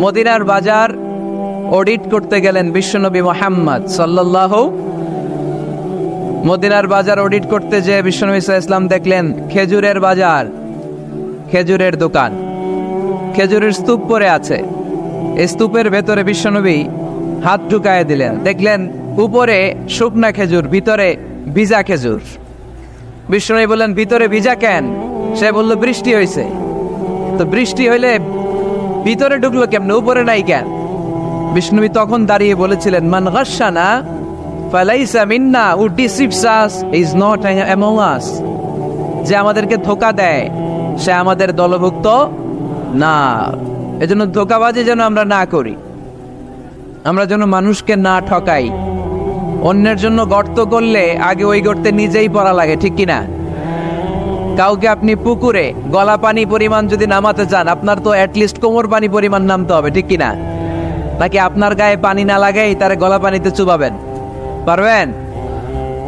মদিনার বাজার অডিট করতে গেলেন বিশ্বনবী মুহাম্মদ সাল্লাল্লাহু। মদিনার বাজার অডিট করতে যে বিশ্বনবী সাল্লাল্লাহু আলাইহি ওয়াসাল্লাম দেখলেন খেজুরের বাজার, খেজুরের দোকান, খেজুরের স্তূপ পড়ে আছে। এই স্তূপের ভেতরে বিশ্বনবী হাত ঢুকায় দিলেন, দেখলেন উপরে শুকনা খেজুর, ভিতরে ভিজা খেজুর। বিশ্বনবী বললেন, ভিতরে ভিজা কেন? সে বলল, বৃষ্টি হয়েছে। তো বৃষ্টি হইলে ভিতরে ঢুকলো কেমনে, উপরে নাই কেন? বিষ্ণুবী তখন দাঁড়িয়ে বলেছিলেন, মান গাশশানা ফালাইসা মিন্না, who deceives us is not among us. যে আমাদেরকে ধোঁকা দেয় সে আমাদের দলভুক্ত না। এজন্য ধোঁকাবাজি যেন আমরা না করি, আমরা যেন মানুষকে না ঠকাই। অন্যের জন্য গর্ত করলে আগে ওই গর্তে নিজেই পড়া লাগে, ঠিক কিনা? কাউকে আপনি পুকুরে গলা পানি পরিমাণ যদি নামাতে চান, আপনার তো অ্যাটলিস্ট কোমর পানি পরিমাণ নামতে হবে, ঠিক কিনা? নাকি আপনার গায়ে পানি না লাগাই তারে গলা পানিতে চুবাবেন? পারবেন?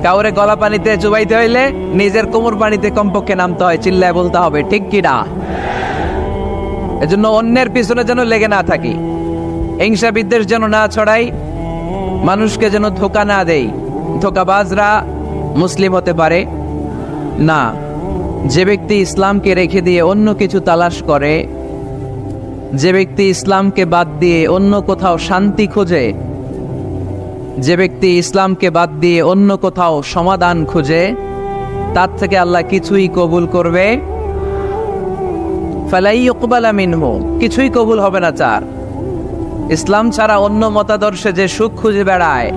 কাউরে গলা পানিতে চুবাইতে হইলে নিজের কোমর পানিতে কমপক্ষে নামতে হয়, চিল্লায় বলতে হবে, ঠিক কিনা? এজন্য অন্যের পিছনে যেন লেগে না থাকি, হিংসা বিদ্বেষ যেন না ছড়াই, মানুষকে যেন ধোঁকা না দেই। ধোঁকাবাজরা মুসলিম হতে পারে না। যে ব্যক্তি ইসলামকে রেখে দিয়ে অন্য কিছু তালাশ করে, যে ব্যক্তি ইসলামকে বাদ দিয়ে অন্য কোথাও শান্তি খোঁজে, যে ব্যক্তি ইসলামকে বাদ দিয়ে অন্য কোথাও সমাধান খোঁজে, তার থেকে আল্লাহ কিছুই কবুল করবে ফালাই ইউকবালা মিনহু, কিছুই কবুল হবে না তার। ইসলাম ছাড়া অন্য মতাদর্শে যে সুখ খুঁজে বেড়ায়,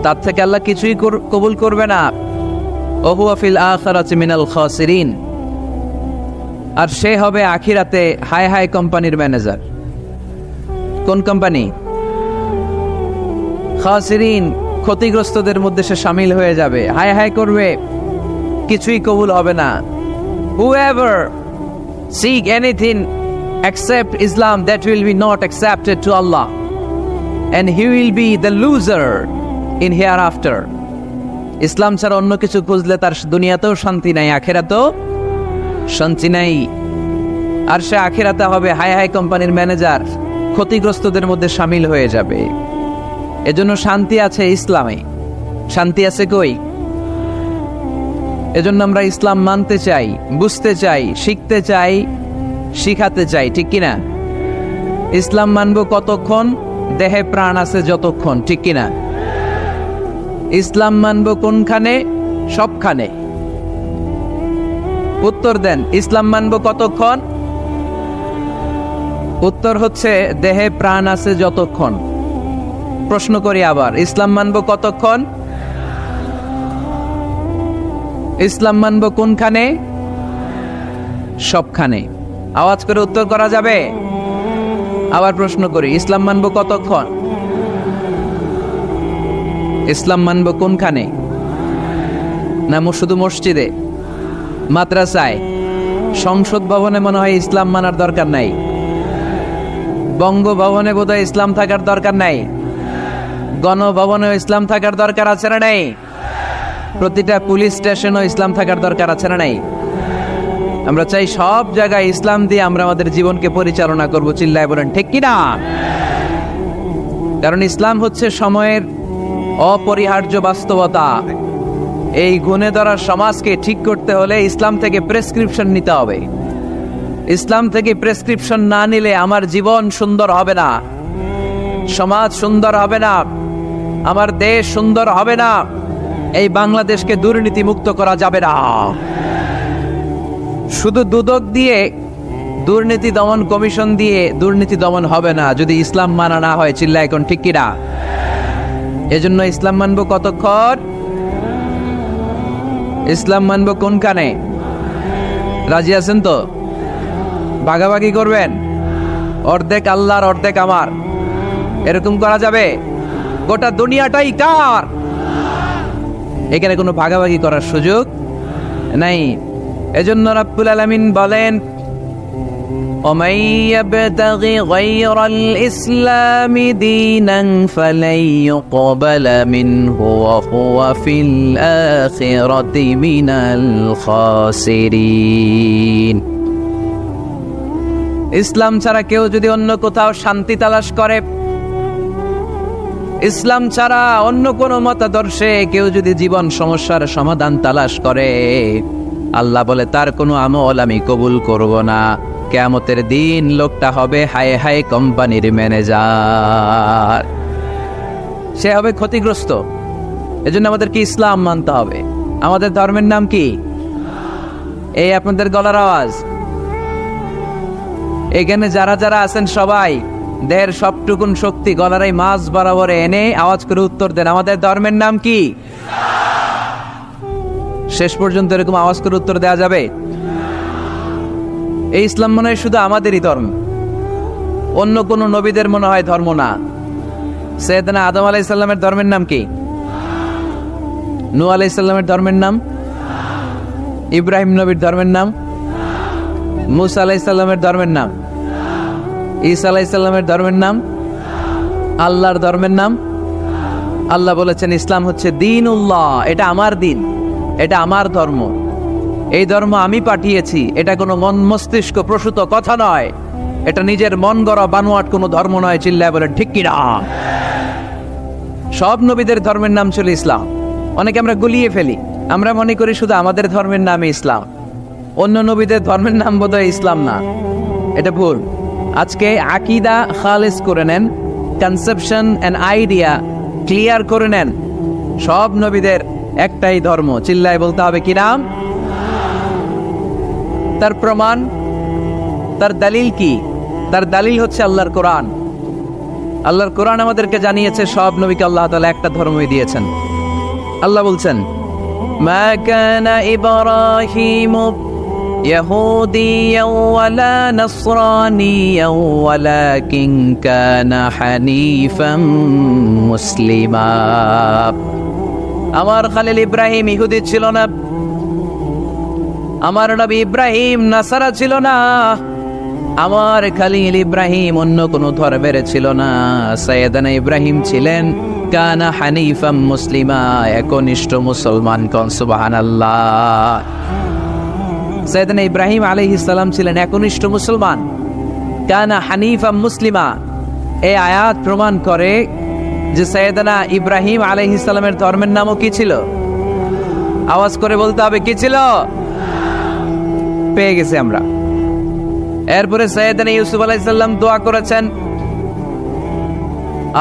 তার থেকে আল্লাহ কিছুই কবুল করবে না। ওহুয়া ফিল আখিরাতি মিনাল খাসিরিন, আর সে হবে আখিরাতে হাই হাই কোম্পানির ম্যানেজার। কোন কোম্পানি? খাসিরিন, ক্ষতিগ্রস্তদের মধ্যে সে শামিল হয়ে যাবে, হাই হাই করবে, কিছুই কবুল হবে না। Whoever seek anything except Islam, that will be not accepted to Allah, and he will be the loser in hereafter. ইসলাম ছাড়া অন্য কিছু খুঁজলে তার দুনিয়াতেও শান্তি নাই, আখিরাতেও শান্তি নাই। আর সে আখিরাতে হবে হাই হাই কোম্পানির ম্যানেজার, ক্ষতিগ্রস্তদের মধ্যে শামিল হয়ে যাবে। এজন্য শান্তি আছে ইসলামে, শান্তি আছে কই? এজন্য আমরা ইসলাম মানতে চাই, বুঝতে চাই, শিখতে চাই, শিখাতে চাই, ঠিক কিনা? ইসলাম মানব কতক্ষণ? দেহে প্রাণ আছে যতক্ষণ, ঠিক কিনা? ইসলাম মানব কোনখানে? সবখানে। উত্তর দেন, ইসলাম মানব কতক্ষণ? উত্তর হচ্ছে দেহে প্রাণ আছে যতক্ষণ। প্রশ্ন করি আবার, ইসলাম মানব কতক্ষণ? ইসলাম মানব কোনখানে? সবখানে। আওয়াজ করে উত্তর করা যাবে? আবার প্রশ্ন করি, ইসলাম মানব কতক্ষণ? ইসলাম মানব কোনখানে? না শুধু মসজিদে, মাদ্রাসায়, সংসদ ভবনে মনে হয় ইসলাম মানার দরকার নাই, বঙ্গভবনে বোধহয় ইসলাম থাকার দরকার নাই, গণভবনেও ইসলাম থাকার দরকার আছে না নাই? প্রতিটা পুলিশ স্টেশনও ইসলাম থাকার দরকার আছে না নাই? আমরা চাই সব জায়গায় ইসলাম দিয়ে আমরা আমাদের জীবনকে পরিচালনা করব, চিল্লায় বলেন ঠিক কিনা? কারণ ইসলাম হচ্ছে সময়ের অপরিহার্য বাস্তবতা। এই গুণে ধরা সমাজকে ঠিক করতে হলে ইসলাম থেকে প্রেসক্রিপশন নিতে হবে। ইসলাম থেকে প্রেসক্রিপশন না নিলে আমার জীবন সুন্দর হবে না, সমাজ সুন্দর হবে না, আমার দেশ সুন্দর হবে না, এই বাংলাদেশকে দুর্নীতি মুক্ত করা যাবে না। শুধু দুদক দিয়ে, দুর্নীতি দমন কমিশন দিয়ে দুর্নীতি দমন হবে না যদি ইসলাম মানা না হয়, চিল্লায় এখন ঠিক কিনা? এজন্য ইসলাম মানব কতক্ষণ? ইসলাম মানব কোনখানে? রাজি আছেন তো? ভাগাভাগি করবেন, অর্ধেক আল্লাহর অর্ধেক আমার, এরকম করা যাবে? গোটা দুনিয়াটাই কার, এখানে কোনো ভাগাভাগি করার সুযোগ নাই। এজন্য রাব্বুল আলামিন বলেন, وَمَن يَبْتَغِ غَيْرَ الْإِسْلَامِ دِينًا فَلَن يُقْبَلَ مِنْهُ وَهُوَ فِي الْآخِرَةِ مِنَ الْخَاسِرِينَ। ইসলাম ছাড়া কেউ যদি অন্য কোথাও শান্তি তালাশ করে, ইসলাম ছাড়া অন্য কোনো মতাদর্শে কেউ যদি জীবন সমস্যার সমাধান তালাশ করে, আল্লাহ বলে তার কোনো আমল আমি কবুল করব না। কিয়ামতের দিন লোকটা হবে হায় হায় কোম্পানির ম্যানেজার, সে হবে ক্ষতিগ্রস্ত। এজন্য আমাদেরকে ইসলাম মানতে হবে। আমাদের ধর্মের নাম কি? এই আপনাদের গলার আওয়াজ। এখানে যারা যারা আছেন সবাই দেহের সবটুকুন শক্তি গলার এই মাঝ বরাবর এনে আওয়াজ করে উত্তর দেন, আমাদের ধর্মের নাম কি? শেষ পর্যন্ত এরকম আওয়াজ করে উত্তর দেওয়া যাবে? এই ইসলাম মনে হয় শুধু আমাদেরই ধর্ম, অন্য কোন নবীদের মনে হয় ধর্ম না। সৈয়দনা আদম আলাইহিস সালামের ধর্মের নাম কি? নূহ আলাইহিস সালামের ধর্মের নাম? ইব্রাহিম নবীর ধর্মের নাম? মুসা আলাইহিস সালামের ধর্মের নাম? ঈসা আলাইহিস সালামের ধর্মের নাম? আল্লাহর ধর্মের নাম? আল্লাহ বলেছেন ইসলাম হচ্ছে দ্বীনুল্লাহ, এটা আমার দিন, এটা আমার ধর্ম, এই ধর্ম আমি পাঠিয়েছি। এটা কোনো মন মস্তিষ্ক প্রসূত কথা নয়, এটা নিজের মন গড়া বানোয়াট কোনো ধর্ম নয়। চিল্লায় বলেন ঠিক কিনা? সব নবীদের ধর্মের নাম ছিল ইসলাম। অনেকে আমরা গুলিয়ে ফেলি, আমরা মনে করি শুধু আমাদের ধর্মের নামই ইসলাম, অন্য নবীদের ধর্মের নাম বোধহয় ইসলাম না। এটা ভুল। আজকে আকীদা খালেস করে নেন, কনসেপশন এন্ড আইডিয়া ক্লিয়ার করে নেন। সব নবীদের একটাই ধর্ম, চিল্লায় বলতে হবে কি নাম? তার প্রমাণ, তার দলিল কি? তার দলিল হচ্ছে আল্লাহর কোরআন। আল্লাহর কোরআন আমাদেরকে জানিয়েছে সব নবীকে আল্লাহ তাআলা একটা ধর্মই দিয়েছেন। আল্লাহ বলছেন মা কানা ইব্রাহিমু ইয়াহুদিয়াও ওয়ালা নাসরানিয়াও ওয়ালাকিন কানা হানিফাম মুসলিমা। আমার খলিল ইব্রাহিম ইহুদি ছিল না, আমার নবী ইব্রাহিম নাসারা ছিল না, আমার খলিল ইব্রাহিম অন্য কোন ধর্মের ছিল না। সাইয়েদানা ইব্রাহিম ছিলেন কানা হানিফাম মুসলিমা, একনিষ্ঠ মুসলমান। কোন সুবহানাল্লাহ। সাইয়েদানা ইব্রাহিম আলাইহিস সালাম ছিলেন একনিষ্ঠ মুসলমান, কানা হানিফাম মুসলিমা। এই আয়াত প্রমাণ করে যে সাইয়েদানা ইব্রাহিম আলাইহিস সালামের ধর্মের নামও কি ছিল? আওয়াজ করে বলতে হবে কি ছিল? পেয়ে গেছি আমরা। এরপরে সাইয়েদানা ইউসুফ আলাইহিস সালাম দোয়া করেছেন,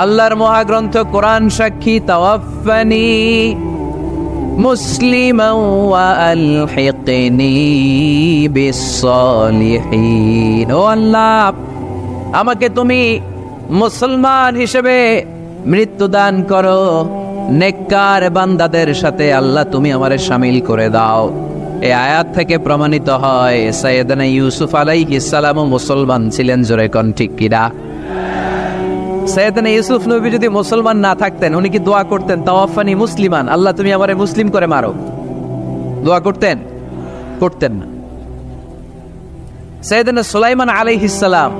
আল্লাহর মহাগ্রন্থ কোরআন সাক্ষী, তাওয়াফফানি মুসলিমান ওয়া আলহিকনি বিস-সালিহিন। ও আল্লাহ, আমাকে তুমি মুসলমান হিসেবে মৃত্যু দান করো, নেককার বান্দাদের সাথে আল্লাহ তুমি আমারে শামিল করে দাও। এই আয়াত থেকে প্রমাণিত হয় সাইয়েদানা ইউসুফ আলাইহিস সালাম মুসলমান ছিলেন। জোরে কোন ঠিক কিনা? সাইয়েদানা ইউসুফ নবী যদি মুসলমান না থাকতেন, উনি কি দোয়া করতেন তাওয়াফানি মুসলিমান, আল্লাহ তুমি আমারে মুসলিম করে মারো? দোয়া করতেন? করতেন না। সাইয়েদানা সুলাইমান আলাইহিস সালাম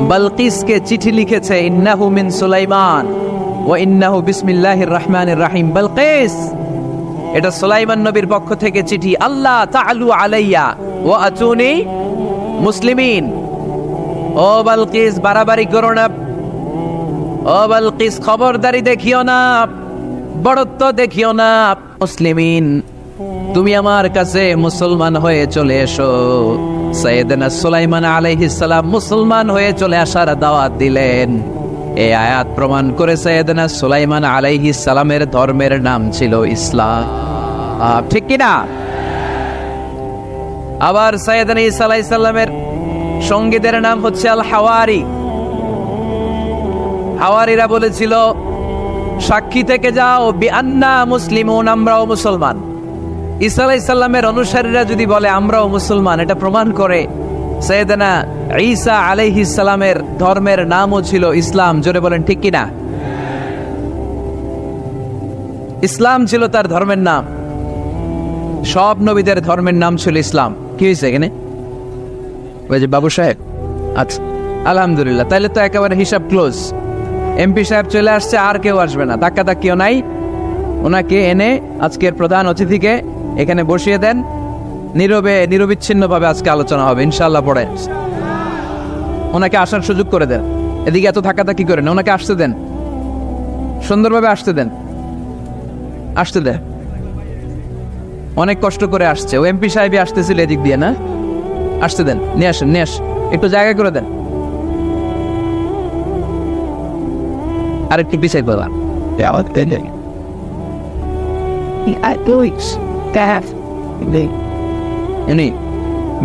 বালকিসকে চিঠি লিখেছে, ইন্নাহু মিন সুলাইমান ওয়া ইন্নাহু বিসমিল্লাহির রহমানির রহিম। বালকিস, এটা সুলাইমান নবীর পক্ষ থেকে চিঠি। আল্লাহ তাআলু আলাইয়া ওয়া আতুনি মুসলিমিন। ও বালকিস, বাড়াবাড়ি করো না। ও বালকিস, খবরদারি দেখিও না, বড়ত্ব দেখিও না। মুসলিমিন, তুমি আমার কাছে মুসলমান হয়ে চলে এসো। সাইয়েদনা সুলাইমান আলাইহিস সালাম মুসলমান হয়ে চলে আসার দাওয়াত দিলেন। এই আয়াত প্রমাণ করে সাইয়েদনা সুলাইমান আলাইহিস সালামের ধর্মের নাম ছিল ইসলাম। ঠিক কি না? আবার সাইয়েদনা ঈসা আলাইহিস সালামের সঙ্গীদের নাম হচ্ছে আল হাওয়ারি। হাওয়ারিরা বলেছিল, সাক্ষী থেকে যাও বিআন্না মুসলিমুন, আমরাও মুসলমান। ঈসা আলাইহিস সালামের অনুসারীরা যদি বলে আমরাও মুসলমান, এটা প্রমাণ করে সাইয়েদনা ঈসা আলাইহিস সালামের ধর্মের নামও ছিল ইসলাম। জোরে বলেন ঠিক কিনা? ইসলাম ছিল তার ধর্মের নাম। সব নবীদের ধর্মের নাম ছিল ইসলাম। কি হয়েছে এখানে? ওই যে বাবু সাহেব, আচ্ছা আলহামদুলিল্লাহ, তাইলে তো একেবারে হিসাব ক্লোজ। এমপি সাহেব চলে আসছে, আর কেউ আসবে না, ধাক্কা ধাক্কিও নাই। ওনাকে এনে আজকের প্রধান অতিথিকে এখানে বসিয়ে দেন, নীরবে নিরবিচ্ছিন্ন ভাবে আজকে আলোচনা হবে ইনশাআল্লাহ। পড়ে ওনাকে আসার সুযোগ করে দেন। এদিকে এত ধাক্কাধাক্কি করেন, ওনাকে আসতে দেন, সুন্দরভাবে আসতে দেন, আসতে দেন। অনেক কষ্ট করে আসছে, ও এমপি সাহেবই আসতেছিল এদিক দিয়ে, না? আসতে দেন, নিয়ে আসেন, নিয়ে আসেন, একটু জায়গা করে দেন। আরেকটু পিছাই বললাম,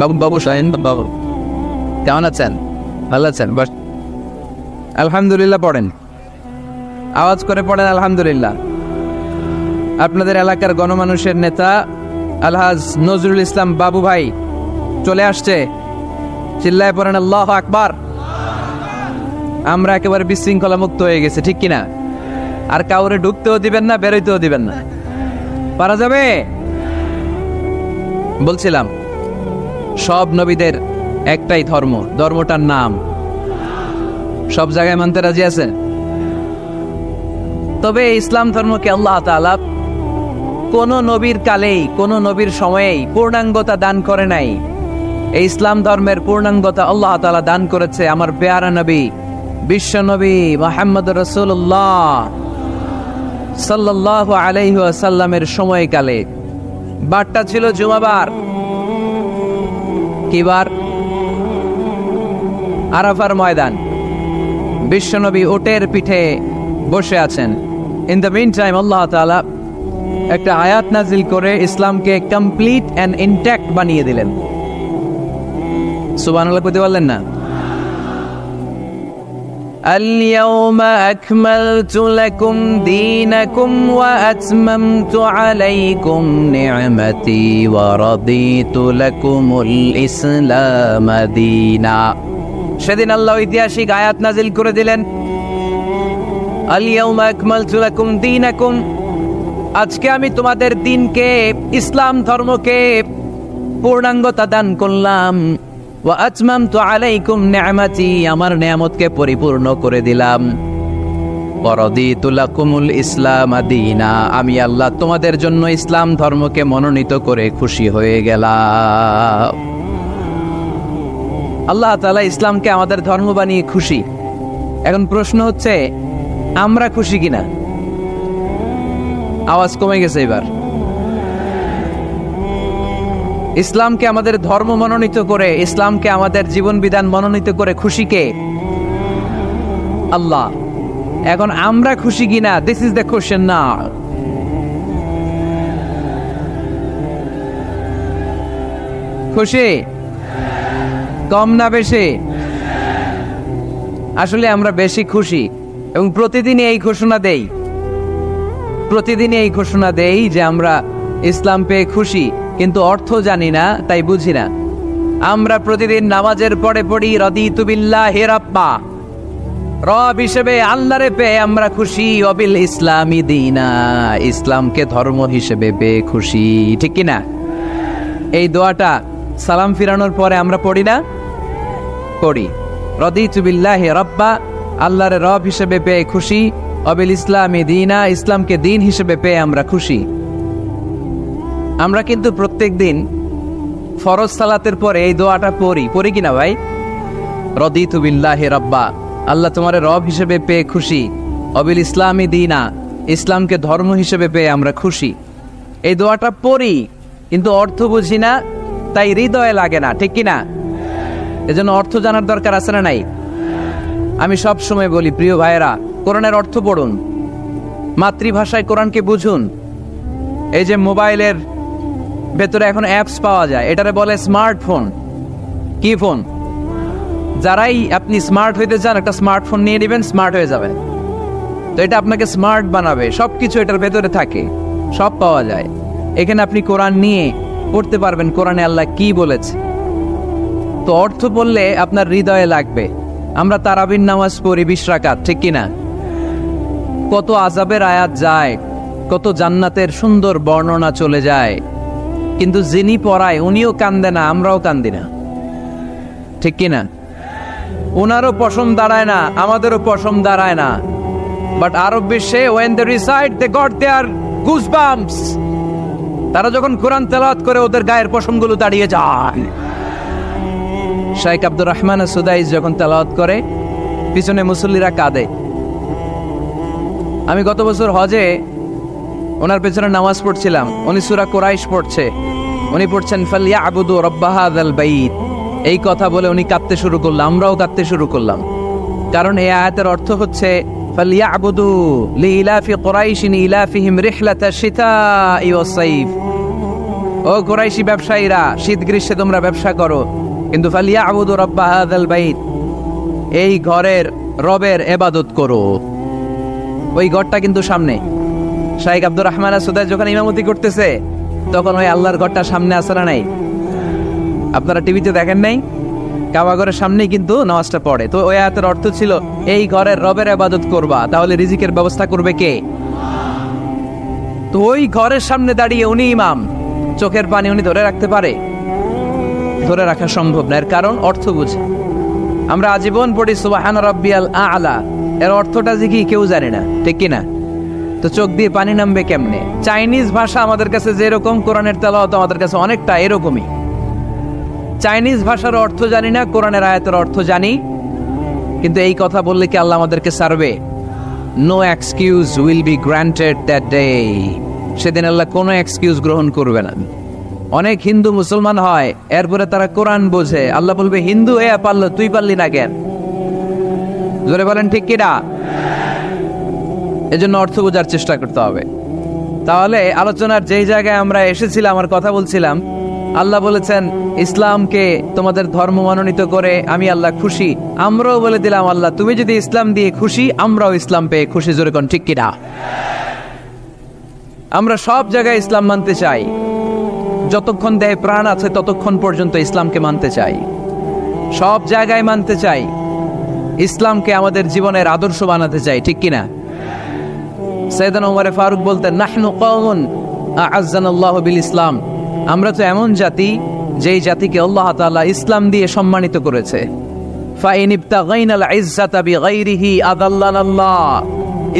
বাবু বাবু সাহেব বাবু, কেমন আছেন? ভালো আছেন? বাস আলহামদুলিল্লাহ পড়েন, আওয়াজ করে পড়েন আলহামদুলিল্লাহ। আপনাদের এলাকার গণমানুষের নেতা আলহাজ নজরুল ইসলাম বাবু ভাই চলে আসছে, চিল্লায় পড়েন আল্লাহু আকবার। আমরা একেবারে বিশৃঙ্খলা মুক্ত হয়ে গেছে, ঠিক কিনা? আর কাউরে ঢুকতেও দিবেন না, বেরোইতেও দিবেন না। পারা যাবে? বলছিলাম সব নবীদের একটাই ধর্ম, ধর্মটার নাম সব জায়গায় মানতে রাজি আছে। তবে ইসলাম ধর্মকে আল্লাহ তাআলা কোন নবীর কালেই, কোন নবীর সময়েই পূর্ণাঙ্গতা দান করে নাই। এই ইসলাম ধর্মের পূর্ণাঙ্গতা আল্লাহ তাআলা দান করেছে আমার পেয়ারা নবী, বিশ্ব নবী মুহাম্মদ রাসূলুল্লাহ সাল্লাল্লাহু আলাইহি ওয়াসাল্লামের সময়কালে। বারটা ছিল জুমাবার। কি বার? আরাফার ময়দান। বিশ্বনবী উটের পিঠে বসে আছেন। ইন দ্য মিন টাইম আল্লাহ তাআলা একটা আয়াত নাজিল করে ইসলামকে কমপ্লিট এন্ড ইনট্যাক্ট বানিয়ে দিলেন। সুবহানাল্লাহ কইতে পারলেন না? اليوم أكملت لكم دينكم وأتممت عليكم نعمتي ورضيت لكم الإسلام دينا। সেদিন আল্লাহ ঐতিহাসিক আয়াত নাজিল করে দিলেন, اليوم أكملت لكم دينكم, আজকে আমি তোমাদের দিনকে, ইসলাম ধর্মকে পূর্ণাঙ্গতা দান করলাম। ওয়া আতমামতু আলাইকুম নি'মাতি, আমার নিয়ামতকে পরিপূর্ণ করে দিলাম। ওয়া রাদিতু লাকুমুল ইসলাম দীনা, আমি আল্লাহ তোমাদের জন্য ইসলাম ধর্মকে মনোনীত করে খুশি হয়ে গেলাম। আল্লাহ তাআলা ইসলামকে আমাদের ধর্ম বানিয়ে খুশি। এখন প্রশ্ন হচ্ছে, আমরা খুশি কিনা? আওয়াজ কমে গেছে এবার। ইসলামকে আমাদের ধর্ম মনোনীত করে, ইসলামকে আমাদের জীবন বিধান মনোনীত করে খুশি কে? আল্লাহ। এখন আমরা খুশি কিনা? দিস ইজ দ্য কোশ্চেন নাও। খুশি? কম না বেশি? আসলে আমরা বেশি খুশি, এবং প্রতিদিনই এই ঘোষণা দেই, প্রতিদিনই এই ঘোষণা দেই যে আমরা ইসলাম পেয়ে খুশি, কিন্তু অর্থ জানি না, তাই বুঝি না। আমরা প্রতিদিন নামাজের পরে পড়ি রাদিতু বিল্লাহি রাব্বা, রব হিসেবে আল্লাহরে পেয়ে আমরা খুশি। ওয়াবিল ইসলামি দীনা, ইসলামকে ধর্ম হিসেবে পেয়ে খুশি, ঠিক কি না? এই দোয়াটা সালাম ফিরানোর পরে আমরা পড়ি না? পড়ি। রাদিতু বিল্লাহি রাব্বা, আল্লাহরে রব হিসেবে পেয়ে খুশি। ওয়াবিল ইসলামি দীনা, ইসলামকে দিন হিসেবে পেয়ে আমরা খুশি। আমরা কিন্তু প্রত্যেক দিন ফরজ সালাতের পরে এই দোয়াটা পড়ি কিনা ভাই? রাদিতু বিল্লাহি রাব্বা, আল্লাহ তোমারে রব হিসেবে পেয়ে খুশি। ওয়াবিল ইসলামি দীনা, ইসলামকে ধর্ম হিসেবে পেয়ে আমরা খুশি। এই দোয়াটা পড়ি, কিন্তু অর্থ বুঝি না, তাই হৃদয়ে লাগে না, ঠিক কিনা? এজন্য অর্থ জানার দরকার আছে না নাই? আমি সব সময় বলি, প্রিয় ভাইয়েরা, কোরআনের অর্থ পড়ুন, মাতৃভাষায় কোরআনকে বুঝুন। এই যে মোবাইলের ভেতরে এখন অ্যাপস পাওয়া যায়, এটারে বলে স্মার্টফোন। কি ফোন? যারাই আপনি স্মার্ট হইতে চান, একটা স্মার্টফোন নিয়ে নেবেন, স্মার্ট হয়ে যাবেন। তো এটা আপনাকে স্মার্ট বানাবে, সবকিছু এটার ভেতরে থাকে, সব পাওয়া যায়। এখানে আপনি কোরআন নিয়ে পড়তে পারবেন, কোরআনে আল্লাহ কি বলেছে। তো অর্থ বললে আপনার হৃদয়ে লাগবে। আমরা তারাবির নামাজ পড়ি 20 রাকাত, ঠিক কিনা? কত আযাবের আয়াত যায়, কত জান্নাতের সুন্দর বর্ণনা চলে যায়, কিন্তু যিনি পড়ায় উনিও কান্দে না, আমরাও কান্দি না, ঠিক কিনা? ওনারও পশম দাঁড়ায় না, আমাদেরও পশম দাঁড়ায় না। বাট আরব বিশ্বে when they recite they got their goosebumps, তারা যখন কোরআন তেলাওয়াত করে ওদের গায়ের পশমগুলো দাঁড়িয়ে যায়। শাইখ আব্দুর রহমান সুদাইস যখন তেলাওয়াত করে পিছনে মুসল্লিরা কাঁদে। আমি গত বছর হজে ওনার পেছনে নামাজ পড়ছিলাম, উনি সূরা কুরাইশ পড়ছে, উনি পড়ছেন ফালইয়াবুদু রাব্বা হাযাল বাইত। এই কথা বলে উনি কাঁদতে শুরু করলো, আমরাও কাঁদতে শুরু করলাম। কারণ এই আয়াতের অর্থ হচ্ছে ফালইয়াবুদু লিইলাফি কুরাইশিন ইলাফিহিম রিহলাতাশ শিতাই ওয়াস সাইফ। ও কুরাইশি ব্যবসায়ীরা, শীত গ্রীষ্মে তোমরা ব্যবসা করো, কিন্তু ফালইয়াবুদু রাব্বা হাযাল বাইত, এই ঘরের রবের ইবাদত করো। ওই ঘরটা কিন্তু সামনে। শাইখ আব্দুর রহমান সুদাইস যখন ইমামতি করতেছে তখন ওই আল্লাহর ঘরটা সামনে আছে না নাই? আপনারা টিভিতে দেখেন নাই? কাবা ঘরের সামনেই কিন্তু নামাজটা পড়ে। তো ওই আয়াতের অর্থ ছিল এই ঘরের রবের ইবাদত করবা, তাহলে রিজিকের ব্যবস্থা করবে কে? তো ওই ঘরের সামনে দাঁড়িয়ে উনি ইমাম, চোখের পানি উনি ধরে রাখতে পারে? ধরে রাখা সম্ভব না। এর কারণ অর্থ বুঝে। আমরা আজীবন পড়ি সুবহান রাব্বিয়াল আ'লা, এর অর্থটা যে কি কেউ জানে না, ঠিক কিনা? তো চোখ দিয়ে পানি নামবে কেমনে? চাইনিজ ভাষা আমাদের কাছে যেরকম, কোরআনের তেলাওয়াত আমাদের কাছে অনেকটা এরকমই। চাইনিজ ভাষার অর্থ জানি না, কোরআনের আয়াতের অর্থ জানি, কিন্তু এই কথা বললে কি আল্লাহ আমাদেরকে ছাড়বে? No excuse will be granted that day. সেদিন আল্লাহ কোনো এক্সকিউজ গ্রহণ করবে না। অনেক হিন্দু মুসলমান হয়, এরপরে তারা কোরআন বোঝে, আল্লাহ বলবে হিন্দু এ পারলো, তুই পারলি না কেন? জোরে বলেন ঠিক কিনা? এজন্য অর্থ বোঝার চেষ্টা করতে হবে। তাহলে আলোচনার যেই জায়গায় আমরা এসেছিলাম, আমার কথা বলছিলাম, আল্লাহ বলেছেন ইসলামকে তোমাদের ধর্ম মনোনীত করে আমি আল্লাহ খুশি। আমরাও বলে দিলাম আল্লাহ তুমি যদি ইসলাম দিয়ে খুশি, আমরাও ইসলাম পেয়ে খুশি। জোরে কোন ঠিক কিনা? আমরা সব জায়গায় ইসলাম মানতে চাই, যতক্ষণ দেহে প্রাণ আছে ততক্ষণ পর্যন্ত ইসলামকে মানতে চাই, সব জায়গায় মানতে চাই, ইসলামকে আমাদের জীবনের আদর্শ বানাতে চাই, ঠিক কিনা? সাইয়েদনা ওমর ফারুক বলতেন নাহনু কওমুন আ'আজ্জানাল্লাহু বিল ইসলাম, আমরা তো এমন জাতি যেই জাতিকে আল্লাহ তাআলা ইসলাম দিয়ে সম্মানিত করেছে। ফাইন ইবতাগাইনাল ইজ্জাতা বিগাইরিহি আদাল্লানাল্লাহ,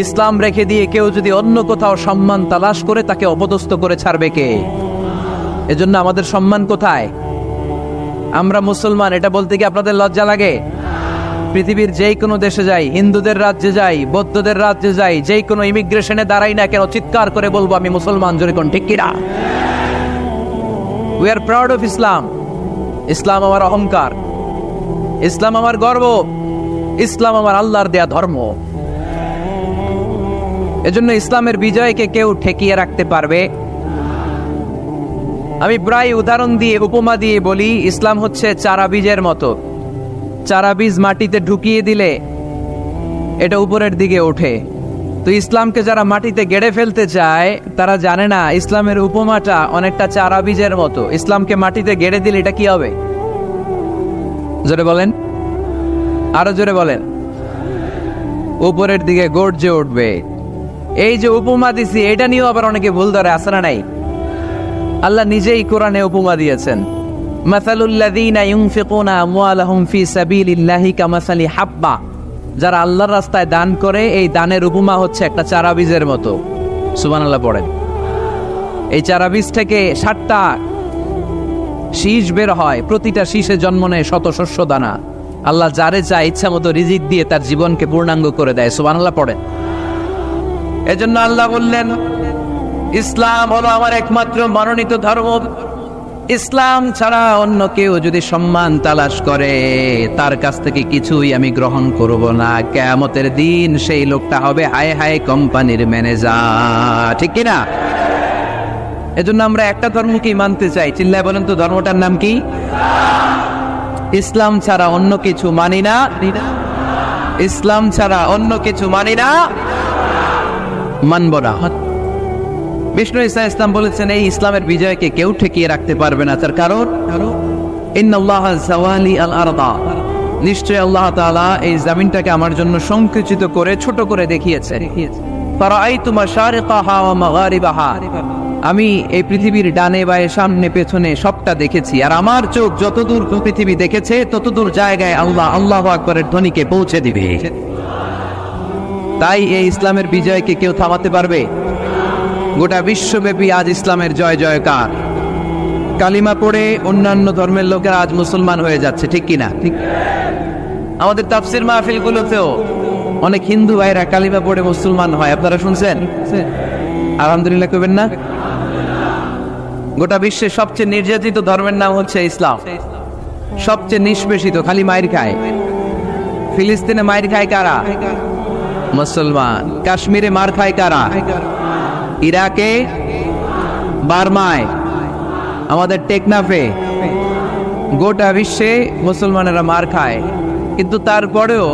ইসলাম রেখে দিয়ে কেউ যদি অন্য কোথাও সম্মান তালাশ করে তাকে অপদস্থ করে ছাড়বে কে? এজন্য আমাদের সম্মান কোথায়? আমরা মুসলমান এটা বলতে কি আপনাদের লজ্জা লাগে? পৃথিবীর যেই কোনো দেশে যাই, হিন্দুদের রাজ্যে যাই, বৌদ্ধদের রাজ্যে যাই, যেই কোনো ইমিগ্রেশনে দাঁড়াই না কেন, চিৎকার করে বলবো আমি মুসলমান। জোরে কোন ঠিক কিনা? We are proud of Islam. ইসলাম আমার অহংকার, ইসলাম আমার গর্ব, ইসলাম আমার আল্লাহর দেয়া ধর্ম। এজন্য ইসলামের বিজয়কে কেউ ঠেকিয়ে রাখতে পারবে? আমি প্রায় উদাহরণ দিয়ে, উপমা দিয়ে বলি, ইসলাম হচ্ছে চারা বীজের মতো। চারা বীজ মাটিতে ঢুকিয়ে দিলে এটা উপরের দিকে ওঠে। তো ইসলামকে যারা মাটিতে গেড়ে ফেলতে চায় তারা জানে না ইসলামের উপমাটা অনেকটা চারা বীজের মতো। ইসলামকে মাটিতে গেড়ে দিলে এটা কি হবে? জোরে বলেন, আরো জোরে বলেন। উপরের দিকে গর্জে উঠবে। এই যে উপমা দিছি, এটা নিয়েও আবার অনেকে ভুল ধরে, আছে না নাই? আল্লাহ নিজেই কোরআনে উপমা দিয়েছেন, মাসালুল্লাযীনা ইউনফিকুনা আমওয়ালাহুম ফি সাবিলিল্লাহি কামাসালি হাব্বা, যারা আল্লাহর রাস্তায় দান করে এই দানের উপমা হচ্ছে একটা চারা বীজের মতো। সুবহানাল্লাহ পড়েন। এই চারা বীজ থেকে 60টা শীষ বের হয়, প্রতিটা শীষে জন্ম নেয় শত শস্য দানা। আল্লাহ যারে চায় ইচ্ছা মতো রিজিক দিয়ে তার জীবনকে পূর্ণাঙ্গ করে দেয়। সুবহানাল্লাহ পড়েন। এজন্য আল্লাহ বললেন ইসলাম হলো আমার একমাত্র মনোনীত ধর্ম। ইসলাম ছাড়া অন্য কেউ যদি সম্মান তালাশ করে তার কাছ থেকে কিছুই আমি গ্রহণ করব না। কিয়ামতের দিন সেই লোকটা হবে হায় হায় কোম্পানির ম্যানেজার, ঠিক কিনা? এজন্য আমরা একটা ধর্মকেই মানতে চাই। চিল্লায় বলেন তো ধর্মটার নাম কি? ইসলাম ছাড়া অন্য কিছু মানি না। ইসলাম ছাড়া অন্য কিছু মানি না, মানব না। বিষ্ণু ঈসা ইসলাম বলেছেন এই ইসলামের বিজয়কে কেউ ঠেকিয়ে রাখতে পারবে না। তার কারণ ইন্নাল্লাহা যাওয়ালি আল আরদা, নিশ্চয় আল্লাহ তাআলা এই জমিনটাকে আমার জন্য সংকুচিত করে ছোট করে দেখিয়েছেন। ফারাআইতু মাশারিকাহা ওয়া মাগারিবাহা, আমি এই পৃথিবীর ডানে বায়ে সামনে পেছনে সবটা দেখেছি, আর আমার চোখ যতদূর পৃথিবী দেখেছে ততদূর জায়গায় আল্লাহ আল্লাহু আকবারের ধ্বনিকে পৌঁছে দিবে। তাই এই ইসলামের বিজয়কে কেউ থামাতে পারবে? গোটা বিশ্বব্যাপী আজ ইসলামের জয় জয়কার। কালিমা পড়ে অন্যান্য ধর্মের লোকেরা আজ মুসলমান হয়ে যাচ্ছে, ঠিক কিনা? ঠিক। আমাদের তাফসির মাহফিলগুলোতেও অনেক হিন্দু ভাইরা কালিমা পড়ে মুসলমান হয়, আপনারা শুনছেন? আলহামদুলিল্লাহ কইবেন না? গোটা বিশ্বের সবচেয়ে নির্যাতিত ধর্মের নাম হচ্ছে ইসলাম, সবচেয়ে নিষ্পেষিত, খালি মাইর খায়। ফিলিস্তিনে মাইর খায় কারা? মুসলমান। কাশ্মীরে মার খায় কারা? ইরাকে, বার্মায়, আমাদের টেকনাফে, গোটা বিশ্বে মুসলমানেরা মার খায়। কিন্তু তারপরেও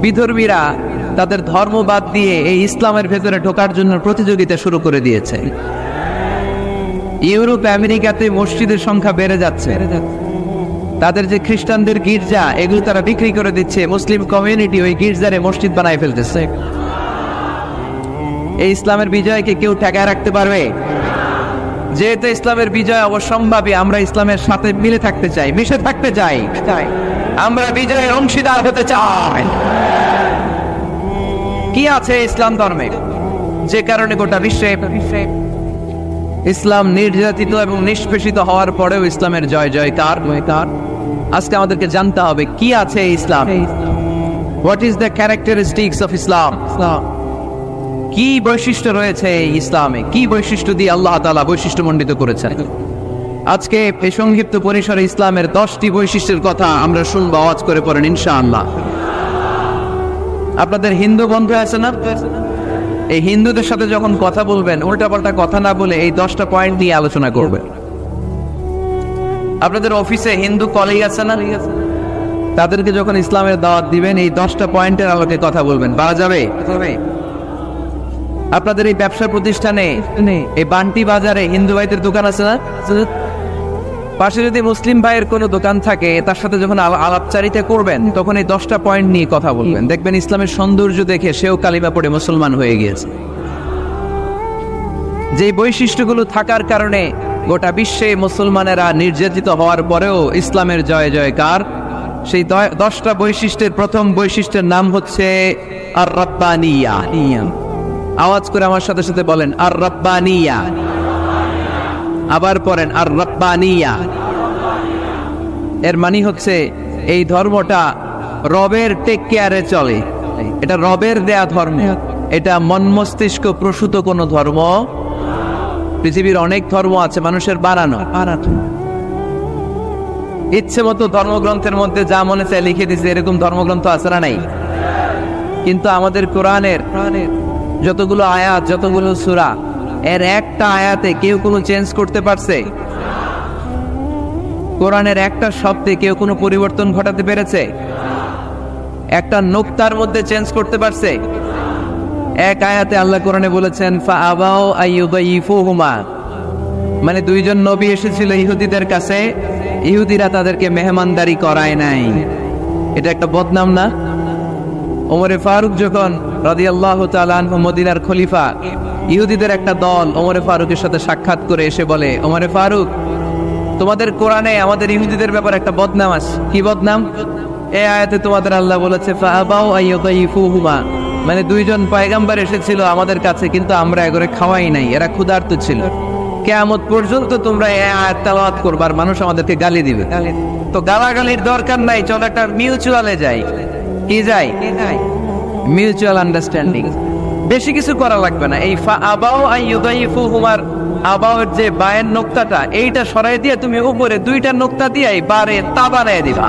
বিধর্মীরা তাদের ধর্ম বাদ দিয়ে এই ইসলামের ভেতরে ঢোকার জন্য প্রতিযোগিতা শুরু করে দিয়েছে। ইউরোপ আমেরিকাতে মসজিদের সংখ্যা বেড়ে যাচ্ছে, তাদের যে খ্রিস্টানদের গির্জা এগুলো তারা বিক্রি করে দিচ্ছে, মুসলিম কমিউনিটি ওই গির্জারে মসজিদ বানায় ফেলতেছে। এই ইসলামের বিজয়কে কেউ ঠেকায় রাখতে পারবে? যেহেতু ইসলামের বিজয় অবশ্যম্ভাবী, আমরা ইসলামের সাথে মিলে থাকতে চাই, মিশে থাকতে চাই, আমরা বিজয়ের অংশীদার হতে চাই। কি আছে ইসলাম ধর্মে যে কারণে গোটা বিশ্বে ইসলাম নির্যাতিত এবং নিষ্পেষিত হওয়ার পরেও ইসলামের জয় জয়কার? আজকে আমাদেরকে জানতে হবে কি আছে ইসলাম। What is the characteristics of Islam? কি বৈশিষ্ট্য রয়েছে ইসলামে, কি বৈশিষ্ট্য দিয়ে আল্লাহ তাআলা বৈশিষ্ট্য মণ্ডিত করেছেন? আজকে এই সংক্ষিপ্ত পরিসরে ইসলামের 10টি বৈশিষ্ট্যের কথা আমরা শুনবো, আওয়াজ করে পড়েন ইনশাআল্লাহ। আপনাদের হিন্দু বন্ধু আছে না? এই হিন্দুদের সাথে যখন কথা বলবেন উল্টাপাল্টা কথা না বলে এই 10টা পয়েন্ট নিয়ে আলোচনা করবেন। আপনাদের অফিসে হিন্দু কলিগ আছে না? তাদেরকে যখন ইসলামের দাওয়াত দিবেন এই 10টা পয়েন্টের আলোকে কথা বলবেন, পারা যাবে? আপনাদের এই ব্যবসা প্রতিষ্ঠানে, এই বান্টি বাজারে হিন্দু ভাইদের দোকান আছে না? পাশে যদি মুসলিম ভাইয়ের কোনো দোকান থাকে তার সাথে যখন আলাপচারিতা করবেন তখন এই 10টা পয়েন্ট নিয়ে কথা বলবেন। দেখবেন ইসলামের সৌন্দর্য দেখে সেও কালিমা পড়ে মুসলমান হয়ে গিয়েছে। যে বৈশিষ্ট্যগুলো থাকার কারণে গোটা বিশ্বে মুসলমানেরা নির্যাতিত হওয়ার পরেও ইসলামের জয় জয়কার, সেই 10টা বৈশিষ্ট্যের প্রথম বৈশিষ্ট্যের নাম হচ্ছে আর রাব্বানিয়া। আওয়াজ করে আমার সাথে সাথে বলেন আর রাব্বানিয়া। আবার পড়েন আর রাব্বানিয়া। এর মানে হচ্ছে এই ধর্মটা রবের টেক কেয়ারে চলে, এটা রবের দেয়া ধর্ম, এটা মন মস্তিষ্ক প্রসূত কোনো ধর্ম। পৃথিবীর অনেক ধর্ম আছে মানুষের বানানো, ইচ্ছে মতো ধর্মগ্রন্থের মধ্যে যা মনে চায় লিখে দিচ্ছে, এরকম ধর্মগ্রন্থ আছে না? নাই। কিন্তু আমাদের কোরআনের যতগুলো আয়াত, যতগুলো সূরা, এর একটা আয়াতে কেউ কোনো চেঞ্জ করতে পারছে? কোরআনের একটা শব্দে কেউ কোনো পরিবর্তন ঘটাতে পেরেছে? একটা নুকতার মধ্যে চেঞ্জ করতে পারছে? এক আয়াতে আল্লাহ কোরআনে বলেছেন ফাআবাউ আইয়ুদাইফুহুমা, মানে দুইজন নবী এসেছিল ইহুদিদের কাছে, ইহুদিরা তাদেরকে মেহমানদারি করায় নাই। এটা একটা বদনাম না? ওমরে ফারুক যখন রাদিয়াল্লাহু তাআলা আনহু মদিনার খলিফা, ইহুদিদের একটা দল ওমরে ফারুকের সাথে সাক্ষাৎ করে এসে বলে, ওমরে ফারুক, তোমাদের কোরআনে আমাদের ইহুদিদের ব্যাপারে একটা বদনাম আছে। কি বদনাম? এই আয়াতে তোমাদের আল্লাহ বলেছে ফাআবাউ আইয়ুদাইফুহুমা, মানে দুইজন পয়গম্বর এসেছিল আমাদের কাছে কিন্তু আমরা এগরে খাওয়াই নাই, এরা ক্ষুধার্ত ছিল। কিয়ামত পর্যন্ত তোমরা এই আয়াত তেলাওয়াত করবে আর মানুষ আমাদেরকে গালি দিবে। তো গালাগালির দরকার নাই, চল একটা মিউচুয়ালে যাই। কি যাই? Mutual understanding. বেশি কিছু করা লাগবে না। এই ফাআবাউ আইয়ুদাইফুহুমার আবাউর যে বায়ের নোক্তাটা, এইটা সরাই দিয়ে তুমি উপরে দুইটা নোক্তা দিয়ে বারে তা বানায় দিবা,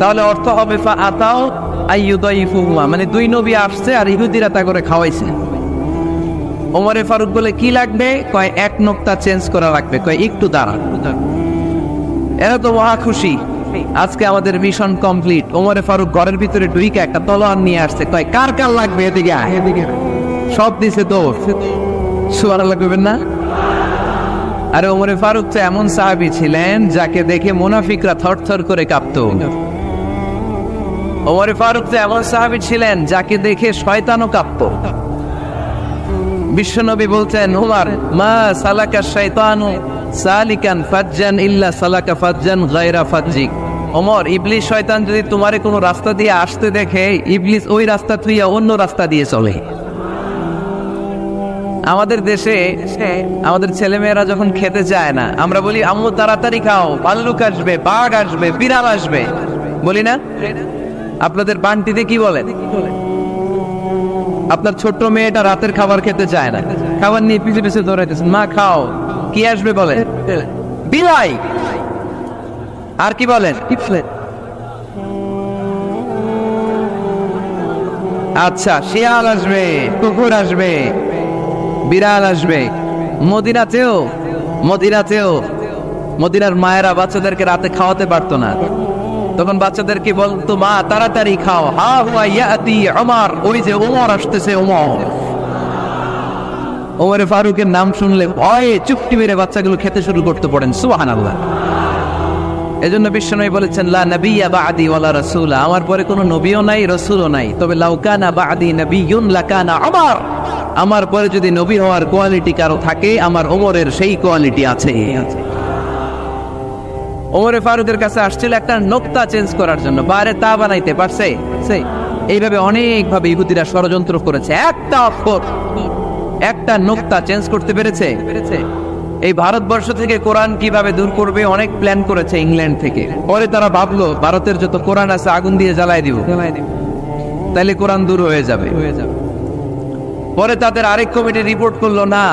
তাহলে অর্থ হবে ফাআতাউ আইয়ুদাইফুহুমা, মানে দুই নবী আসছে আর ইহুদিরা তা করে খাওয়াইছে। ওমরে ফারুক বলে কি লাগবে? কয় এক নোক্তা চেঞ্জ করা লাগবে। কয় একটু দাঁড়ান। এরা তো মহা খুশি, আজকে আমাদের মিশন কমপ্লিট। ওমরে ফারুক ঘরের ভিতরে ঢুইকে একটা তলোয়ার নিয়ে আসছে। কয় কার কার লাগবে? এদিকে আয়। সব দিছে দৌড়। সুবহানাল্লাহ কইবেন না? আরে ওমরে ফারুক তো এমন সাহাবী ছিলেন যাকে দেখে মুনাফিকরা থরথর করে কাঁপতো। ওমরে ফারুক তো এমন সাহাবী ছিলেন যাকে দেখে শয়তানও কাঁপতো। বিশ্বনবী বলতেন, উমর মা সালাকা শাইতানু সালিকান ফাজ্জান ইল্লা সালাকা ফাজ্জান গায়রা ফাজ্জিক। ওমর, ইবলিস শয়তান যদি তোমারে কোনো রাস্তা দিয়ে আসতে দেখে, ইবলিস ওই রাস্তা থুইয়া অন্য রাস্তা দিয়ে চলে। আমাদের দেশে আমাদের ছেলেমেয়েরা যখন খেতে চায় না, আমরা বলি আম্মু তাড়াতাড়ি খাও, ভাল্লুক আসবে, বাঘ আসবে, বিড়াল আসবে, বলি না? আপনাদের বান্টিতে কি বলেন? আপনার ছোট্ট মেয়েটা রাতের খাবার খেতে চায় না, খাবার নিয়ে পিছে পিছে দৌড়াইতেছেন, মা খাও, কি আসবে বলেন? বিলাই। আর কি বলেন? আচ্ছা, শিয়াল আসবে, কুকুর আসবে, বিড়াল আসবে। মদিনাতেও মদিনার মায়েরা বাচ্চাদেরকে রাতে খাওয়াতে পারতো না, তখন বাচ্চাদেরকে বলতো মা তাড়াতাড়ি খাও, হা হুয়া ইয়াতি ওমর, ওই যে ওমর আসতেছে। ওমরে ফারুকের নাম শুনলে ভয়ে চুপটি মেরে বাচ্চাগুলো খেতে শুরু করতে পড়েন। সুবহানাল্লাহ। এজন্য বিশ্বনবী বলেছেন লা নাবিয়্যা বা'দি ওয়ালা রাসূলা, আমার পরে কোনো নবীও নাই, রাসূলও নাই, তবে লাউ কানা বা'দি নাবিয়্যুন লাকানা ওমর, আমার পরে যদি নবী হওয়ার কোয়ালিটি কারো থাকে, আমার ওমরের সেই কোয়ালিটি আছে। ওমরে ফারুকের কাছে আসছিল একটা নোক্তা চেঞ্জ করার জন্য, বাইরে তা বানাইতে পারছে? এইভাবে অনেক ভাবে ইহুদিরা ষড়যন্ত্র করেছে, একটা অক্ষর, একটা নোক্তা চেঞ্জ করতে পেরেছে? এই ভারতবর্ষ থেকে কোরআন কিভাবে দূর করবে অনেক প্ল্যান করেছে ইংল্যান্ড থেকে। পরে তারা ভাবলো ভারতের যত কোরআন আছে আগুন দিয়ে জ্বালাই দিব, তাইলে কোরআন দূর হয়ে যাবে। পরে তাদের আরেক কমিটি রিপোর্ট করলো না,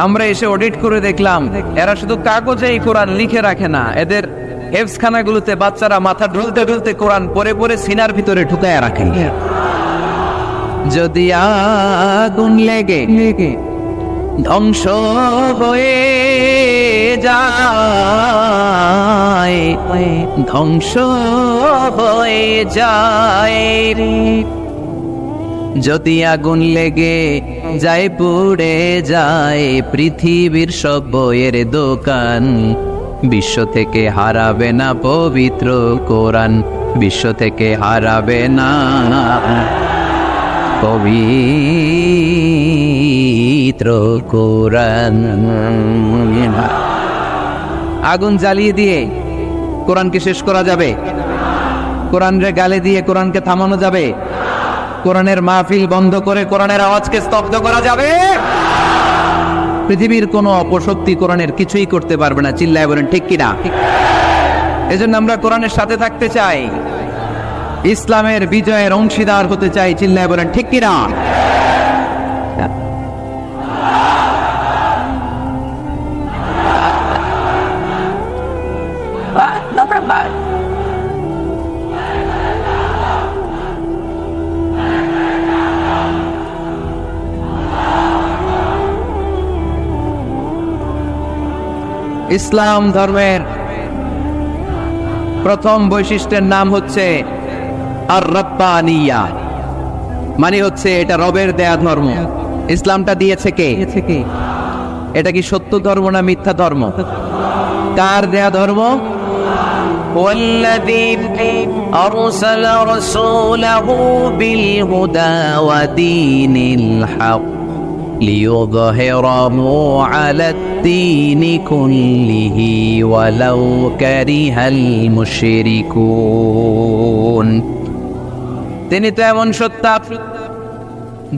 আমরা এসে অডিট করে দেখলাম এরা শুধু কাগজে এই কোরআন লিখে রাখে না, এদের হেফজখানাগুলোতে বাচ্চারা মাথা ঢুলতে ঢুলতে কোরআন পড়ে পড়ে সিনার ভিতরে ঢুকায় রাখে। যদি আগুন লেগে ধ্বংস হয়ে যায়, ধ্বংস হয়ে যায়, যদি আগুন লেগে যায় পুড়ে যায় পৃথিবীর সব বইয়ের দোকান, বিশ্ব থেকে হারাবে না পবিত্র কোরআন, বিশ্ব থেকে হারাবে না পবিত্র কোরআন। আগুন জ্বালিয়ে দিয়ে কোরআনকে শেষ করা যাবে? কোরআনরে গালে দিয়ে কোরআনকে থামানো যাবে? কোরআনের মাহফিল বন্ধ করে কোরআনের আওয়াজকে স্তব্ধ করা যাবে? পৃথিবীর কোনো অপশক্তি কোরআনের কিছুই করতে পারবে না। চিল্লায় বলেন ঠিক কিনা? এজন্য আমরা কোরআনের সাথে থাকতে চাই, ইসলামের বিজয়ের অংশীদার হতে চাই। চিল্লায় বলেন ঠিক কিনা? ইসলাম ধর্মের প্রথম বৈশিষ্ট্যের নাম হচ্ছে আর রাব্বানিয়া, মানে হচ্ছে এটা রবের দেয়া ধর্ম। ইসলামটা দিয়েছে কে? এটা কি সত্য ধর্ম না মিথ্যা ধর্ম? কার দেয়া ধর্ম? ওয়াল্লাযী আরসালা রাসূলাহু বিল হুদা ওয়া দীনিল হক লিইয়ুযহিরাহু আলাদ-দীনি কুল্লিহি ওয়ালাউ কারিহাল মুশরিকুন। তিনি তো এমন সত্তা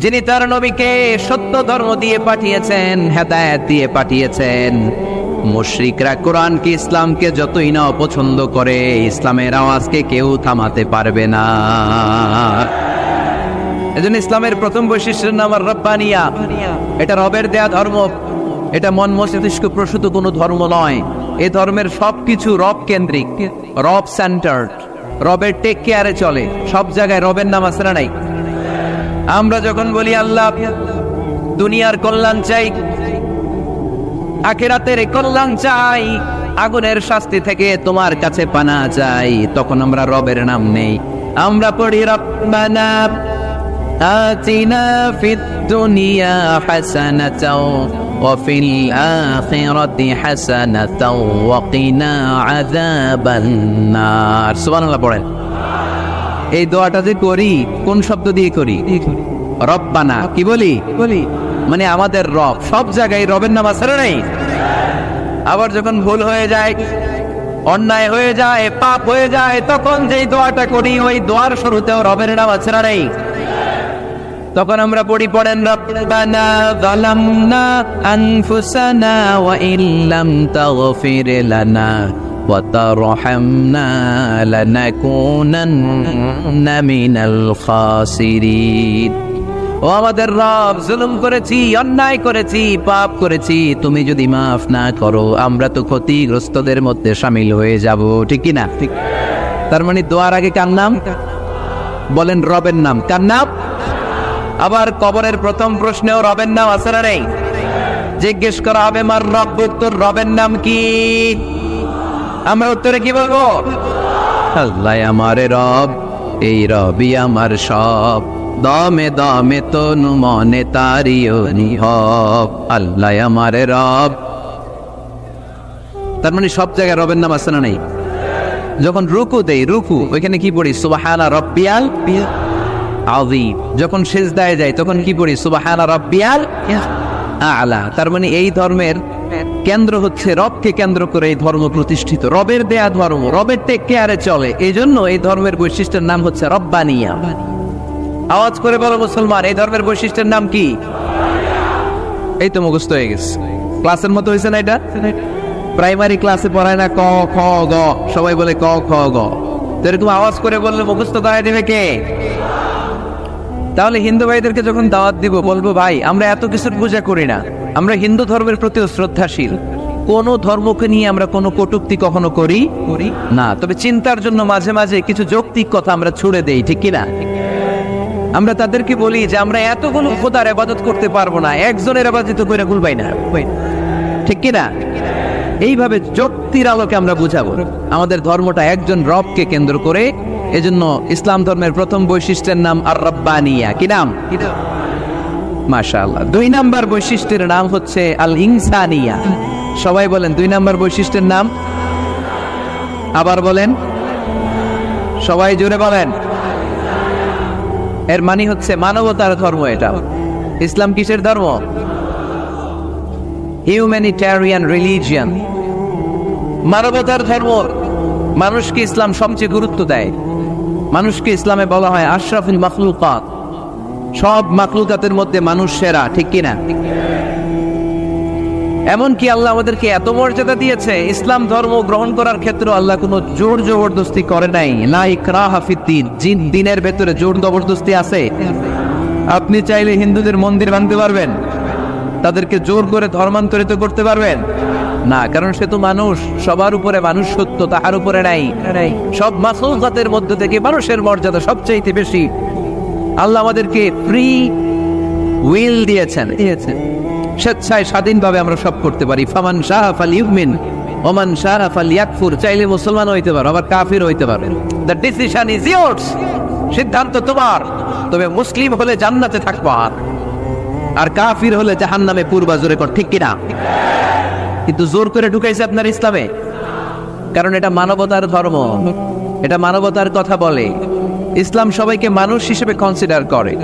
যিনি তার নবীকে সত্য ধর্ম দিয়ে পাঠিয়েছেন, হেদায়েত দিয়ে পাঠিয়েছেন। মুশরিকরা কোরআনকে, ইসলামকে যতই না অপছন্দ করে, ইসলামের আওয়াজকে কেউ থামাতে পারবে না। এজন্য ইসলামের প্রথম বৈশিষ্ট্যের নাম আর-রাব্বানিয়া। এটা রবের দেয়া ধর্ম, এটা মন মস্তিষ্ক প্রসূত কোনো ধর্ম নয়। এই ধর্মের সবকিছু রব কেন্দ্রিক, রব সেন্টার্ড, রবের টেক কেয়ারে চলে। সব জায়গায় রবের নাম আছে না নাই? আমরা যখন বলি আল্লাহ দুনিয়ার কল্যাণ চাই, আখিরাতের কল্যাণ চাই, আগুনের শাস্তি থেকে তোমার কাছে পানা চাই, তখন আমরা রবের নাম নেই। আমরা পড়ি রব্বানা আতিনা ফিদ দুনিয়া হাসানাতাও ওয়া ফিল আখিরাতি হাসানাতাও ওয়া কিনা আযাবান নার। সুবহানাল্লাহ পড়েন। এই দোয়াটা যে করি কোন শব্দ দিয়ে করি? রব্বানা। কি বলি? মানে আমাদের রব। সব জায়গায় রবের নাম আছে না নাই? আবার যখন ভুল হয়ে যায়, অন্যায় হয়ে যায়, পাপ হয়ে যায়, তখন যেই দোয়াটা করি ওই দোয়ার শুরুতেও রবের নাম আছে না নাই? তখন আমরা পড়েন রব্বানা যালামনা আনফুসানা ওয়া ইল্লাম তাগফির লানা ওয়া তারহামনা লানাকুনান্না মিনাল খাসিরিন। ও আমাদের রব, জুলুম করেছি, অন্যায় করেছি, পাপ করেছি, তুমি যদি মাফ না করো আমরা তো ক্ষতিগ্রস্তদের মধ্যে শামিল হয়ে যাব, ঠিক কি না? ঠিক। তার মানে দোয়ার আগে কার নাম বলেন? রবের নাম। কার নাম? আবার কবরের প্রথম প্রশ্নেও রবের নাম আছে না নেই? জিজ্ঞেস করা হবে মার রব্বুক, তোর রবের নাম কি? আমরা উত্তরে কি বলবো? আল্লাহ আমার রব, এই রবই আমার সব, দমে দমে তনু মনে তারি অনুভব, আল্লাহ আমার রব। তার মানে সব জায়গায় রবের নাম আছে না নেই? যখন রুকু দেই, রুকু ওইখানে কি পড়ি? সুবহানা রাব্বিয়াল আযীম। যখন সিজদায় যাই তখন কি পড়ি? সুবহানা রাব্বিয়াল আ'লা। তার মানে এই ধর্মের কেন্দ্র হচ্ছে রবকে কেন্দ্র করে এই ধর্ম প্রতিষ্ঠিত, রবের দেয়া ধর্ম, রবের টেক কেয়ারে চলে। এই জন্য এই ধর্মের বৈশিষ্ট্যের নাম হচ্ছে রব্বানিয়া। আওয়াজ করে বলো মুসলমান, এই ধর্মের বৈশিষ্ট্যের নাম কি? এই তো মুখস্থ হয়ে গেছে। ক্লাসের মতো হয়েছে না এটা? প্রাইমারি ক্লাসে পড়ায় না ক খ গ, সবাই বলে ক খ গ, তো এরকম আওয়াজ করে বললে মুখস্থ করায় দেবে কে? তাহলে হিন্দু ভাইদেরকে যখন দাওয়াত দিব বলবো, ভাই আমরা এত কিছুর পূজা করি না, আমরা হিন্দু ধর্মের প্রতি শ্রদ্ধাশীল, কোন ধর্মকে নিয়ে আমরা কোনো কটূক্তি কখনো করি না, তবে চিন্তার জন্য মাঝে মাঝে কিছু যৌক্তিক কথা আমরা ছুড়ে দেই, ঠিক কিনা? আমরা তাদেরকে বলি যে আমরা এতগুলো খোদার ইবাদত করতে পারবো না, একজনের ইবাদত করে গুলবাই না, ঠিক কিনা? এইভাবে যুক্তির আলোকে আমরা বুঝাবো আমাদের ধর্মটা একজন রবকে কেন্দ্র করে। এজন্য ইসলাম ধর্মের প্রথম বৈশিষ্ট্যের নাম আর রব্বানিয়া। কি নাম? মাশাআল্লাহ। 2 নাম্বার বৈশিষ্ট্যের নাম হচ্ছে আল ইনসানিয়া। সবাই বলেন 2 নাম্বার বৈশিষ্ট্যের নাম। আবার বলেন, সবাই জোরে বলেন। এর মানে হচ্ছে মানবতার ধর্ম। এটা ইসলাম কিসের ধর্ম? হিউম্যানিটেরিয়ান রিলিজিয়ান, মানবতার ধর্ম। মানুষকে ইসলাম সবচেয়ে গুরুত্ব দেয়। মানুষকে ইসলামে বলা হয় আশরাফুল মাখলুকাত, সব মাখলুকাতের মধ্যে মানুষ সেরা, ঠিক কিনা? এমনকি আল্লাহ আমাদেরকে এত মর্যাদা দিয়েছে, ইসলাম ধর্ম গ্রহণ করার ক্ষেত্রে আল্লাহ কোনো জোর জবরদস্তি করে নাই। লা ইকরাহা ফিদ্দীন, দিনের ভেতরে জোর জবরদস্তি আছে? আপনি চাইলে হিন্দুদের মন্দির ভাঙতে পারবেন, তাদেরকে জোর করে ধর্মান্তরিত করতে পারবেন না, কারণ সে তো মানুষ, সবার উপরে মানুষ সত্য, তাহার উপরে নাই। সব মাখলুকাতের মধ্যে থেকে মানুষের মর্যাদা সবচেয়ে বেশি। আল্লাহ আমাদেরকে ফ্রি উইল দিয়েছেন, স্বেচ্ছায় স্বাধীনভাবে আমরা সব করতে পারি। ফামান শাআ ফালইউমিন ওমান শাআ ফালইয়াকফুর। চাইলে মুসলমান হইতে পারো, আবার কাফির হইতে পারো। দ্য ডিসিশন ইজ ইয়ার্স, সিদ্ধান্ত তোমার। তবে মুসলিম হলে জান্নাতে থাকবা, আর কাফির হলে জাহান্নামে পূর্বা। জোরে কর, ঠিক কিনা? কিন্তু জোর করে ঢুকাইছে আপনার ইসলামে, কারণ এটা মানবতার ধর্ম, এটা মানবতার কথা বলে। ইসলাম সবাইকে মানুষ হিসেবে কনসিডার করে।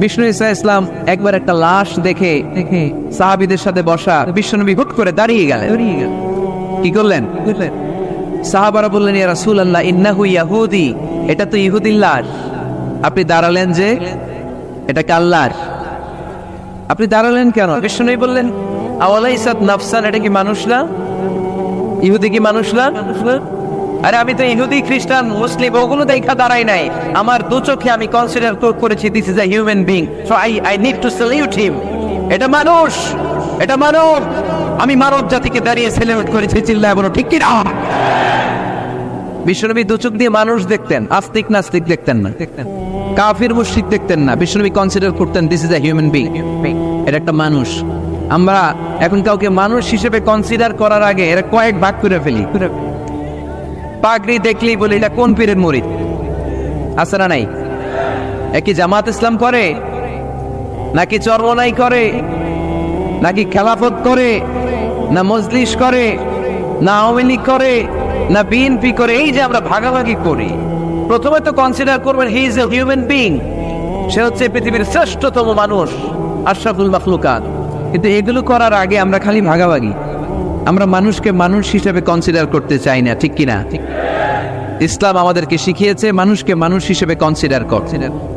বিষ্ণু ঈসা ইসলাম একবার একটা লাশ দেখে সাহাবীদের সাথে বসা, বিশ্বনবী হুট করে দাঁড়িয়ে গেলেন। কি করলেন? সাহাবারা বললেন, ইয়া রাসূলুল্লাহ ইন্নাহু ইয়াহুদি, এটা তো ইহুদির লাশ। আপনি দাঁড়ালেন যে, এটা কার লাশ? আপনি দাঁড়ালেন কেন? বিষ্ণু বললেন, আওয়ালাইসাত নাফসান, এটা কি মানুষ না? ইহুদি কি মানুষ না? আরে আমি তো ইহুদি, খ্রিস্টান, মুসলিম ওগুলো দেখা দাঁড়াই নাই, আমার দু চোখে আমি কনসিডার করেছি this is a human being, so I need to salute হিম। এটা মানুষ, এটা মানব, আমি মানব জাতিকে দাঁড়িয়ে স্যালিউট করেছি। চিল্লায় বলো, ঠিক কি না? বিশ্বনবী দু চোখ দিয়ে মানুষ দেখতেন, আস্তিক নাস্তিক দেখতেন না, কাফির মুশরিক দেখতেন না। বিশ্বনবী কনসিডার করতেন this is a human being, এটা একটা মানুষ। আমরা এখন কাউকে মানুষ হিসেবে কনসিডার করার আগে এরা কয়েক ভাগ করে ফেলি। পাগড়ি দেখলেই বলি এটা কোন পীরের মুরিদ, আছে না নাই? একই জামাত ইসলাম করে, নাকি চরমনাই করে, নাকি খেলাফত করে, না মজলিস করে, না আওয়ামী লীগ করে, না বিএনপি করে? এই যে আমরা ভাগাভাগি করি, প্রথমে তো কনসিডার করবেন he is a human being, সে হচ্ছে পৃথিবীর শ্রেষ্ঠতম মানুষ, আশরাফুল মাখলুকাত। কিন্তু এগুলো করার আগে আমরা খালি ভাগাভাগি, আমরা মানুষকে মানুষ হিসেবে কনসিডার করতে চাই না, ঠিক কিনা? ইসলাম আমাদেরকে শিখিয়েছে মানুষকে মানুষ হিসেবে কনসিডার কর।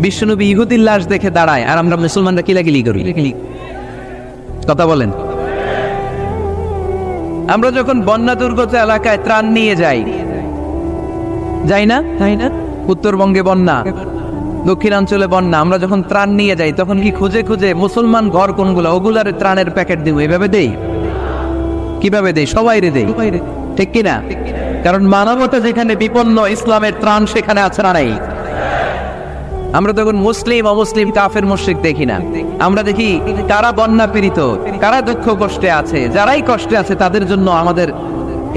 বিশ্বনবী ইহুদির লাশ দেখে দাঁড়ায়, আর আমরা মুসলমানরা কিলাকিলি করি। কথা বলেন। আমরা যখন বন্যা দুর্গত এলাকায় ত্রাণ নিয়ে যাই না, উত্তরবঙ্গে বন্যা, দক্ষিণাঞ্চলে বন্যা, আমরা যখন ত্রাণ নিয়ে যাই তখন কি খুঁজে খুঁজে মুসলমান ঘর কোনগুলো ওগুলার ত্রাণের প্যাকেট দিব এভাবে দেই? কিভাবে দেই? সবাই রে দেই, ঠিক কিনা? কারণ মানবতা যেখানে বিপন্ন, ইসলামের ত্রাণ সেখানে আছে না নাই? আমরা তখন মুসলিম অমুসলিম কাফের মুশরিক দেখি না, আমরা দেখি কারা বন্যা পীড়িত, কারা দুঃখ কষ্টে আছে। যারাই কষ্টে আছে তাদের জন্য আমাদের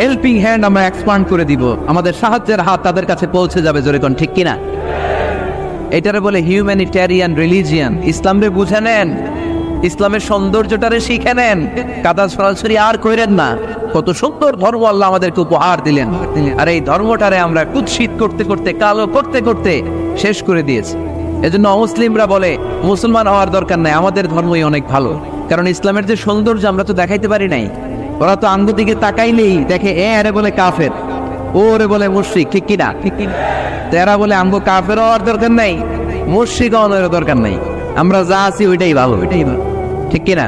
হেল্পিং হ্যান্ড আমরা এক্সপান্ড করে দিব, আমাদের সাহায্যের হাত তাদের কাছে পৌঁছে যাবে। জোরে কোন ঠিক কিনা? এটারে বলে হিউম্যানিটেরিয়ান রিলিজিয়ান। ইসলামরে বুঝে নেন, ইসলামের সৌন্দর্যটারে শিখে নেন, কাদা সরাসরি আর কইরেন না। কত সুন্দর ধর্ম আল্লাহ আমাদেরকে উপহার দিলেন, আর এই ধর্মটারে আমরা কুৎসিত করতে করতে, কালো করতে করতে শেষ করে দিয়েছি। এজন্য অমুসলিমরা বলে মুসলমান হওয়ার দরকার নাই, আমাদের ধর্মই অনেক ভালো। কারণ ইসলামের যে সৌন্দর্য আমরা তো দেখাইতে পারি নাই। ওরা তো আঙ্গুর দিকে তাকাইলেই দেখে এরে বলে কাফের, ওরে বলে মুশরিক, ঠিক কিনা? তেরা বলে আঙ্গু কাফের হওয়ার দরকার নাই, মুশরিক হওয়ার দরকার নাই, আমরা যা আছি ওইটাই ভালো, ঠিক কিনা?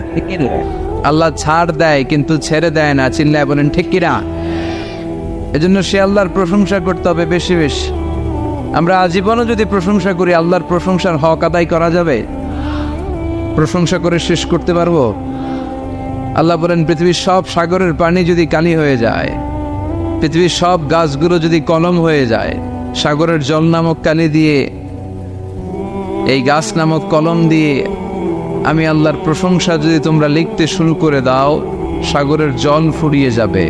আল্লাহ ছাড় দেয় কিন্তু ছেড়ে দেয় না। চিল্লায় বলেন ঠিক কিনা? এজন্য সে আল্লাহর প্রশংসা করতে হবে বেশি বেশি। আমরা আজীবনও যদি প্রশংসা করি, আল্লাহর প্রশংসার হক আদায় করা যাবে? প্রশংসা করে শেষ করতে পারবো? আল্লাহ বলেন পৃথিবীর সব সাগরের পানি যদি কালি হয়ে যায়, পৃথিবীর সব গাছগুলো যদি কলম হয়ে যায়, সাগরের জল নামক কালি দিয়ে, এই গাছ নামক কলম দিয়ে আমি আল্লাহর প্রশংসা যদি তোমরা লিখতে শুরু করে দাও, সাগরের জল ফুরিয়ে যাবে,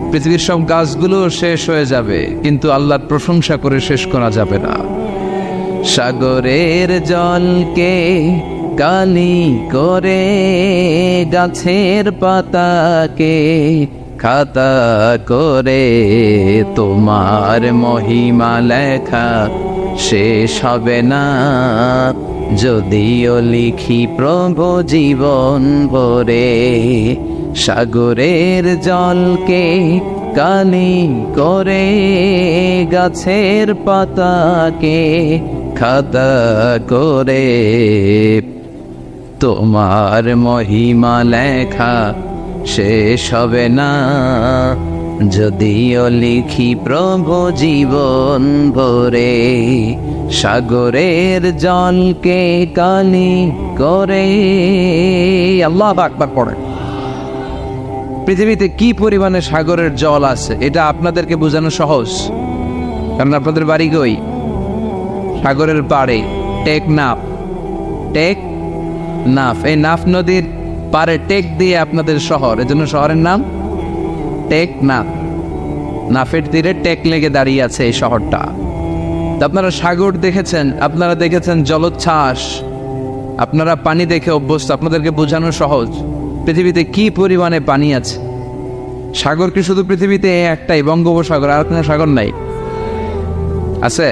পৃথিবীর সব গাছগুলো শেষ হয়ে যাবে, কিন্তু আল্লাহর প্রশংসা করে শেষ করা যাবে না। সাগরের জলকে কালি করে, গাছের পাতাকে খাতা করে, তোমার মহিমা লেখা শেষ হবে না, যদিও লিখি প্রভু জীবন ভরে। সাগরের জলকে কালি করে, গাছের পাতাকে খাতা করে, তোমার মহিমা লেখা শেষ হবে না, যদিও লিখি প্রভু জীবন ভরে। সাগরের জলকে কালি করে। আল্লাহু আকবার পড়ে। পৃথিবীতে কি পরিমাণে সাগরের জল আছে এটা আপনাদেরকে বোঝানো সহজ, কারণ আপনাদের বাড়ি কই? সাগরের পাড়ে, টেকনাফ। এই নাফ নদীর পারে টেক দিয়ে আপনাদের শহর, এজন্য শহরের নাম টেকনাফ। নাফের তীরে টেক লেগে দাঁড়িয়ে আছে এই শহরটা। আপনারা সাগর দেখেছেন, আপনারা দেখেছেন জলোচ্ছ্বাস, আপনারা পানি দেখে অভ্যস্ত, আপনাদেরকে বোঝানো সহজ। পৃথিবীতে কি পরিমাণে পানি আছে। সাগর কি শুধু পৃথিবীতে একটাই, বঙ্গোপসাগর, আর কোনো সাগর নাই? আছে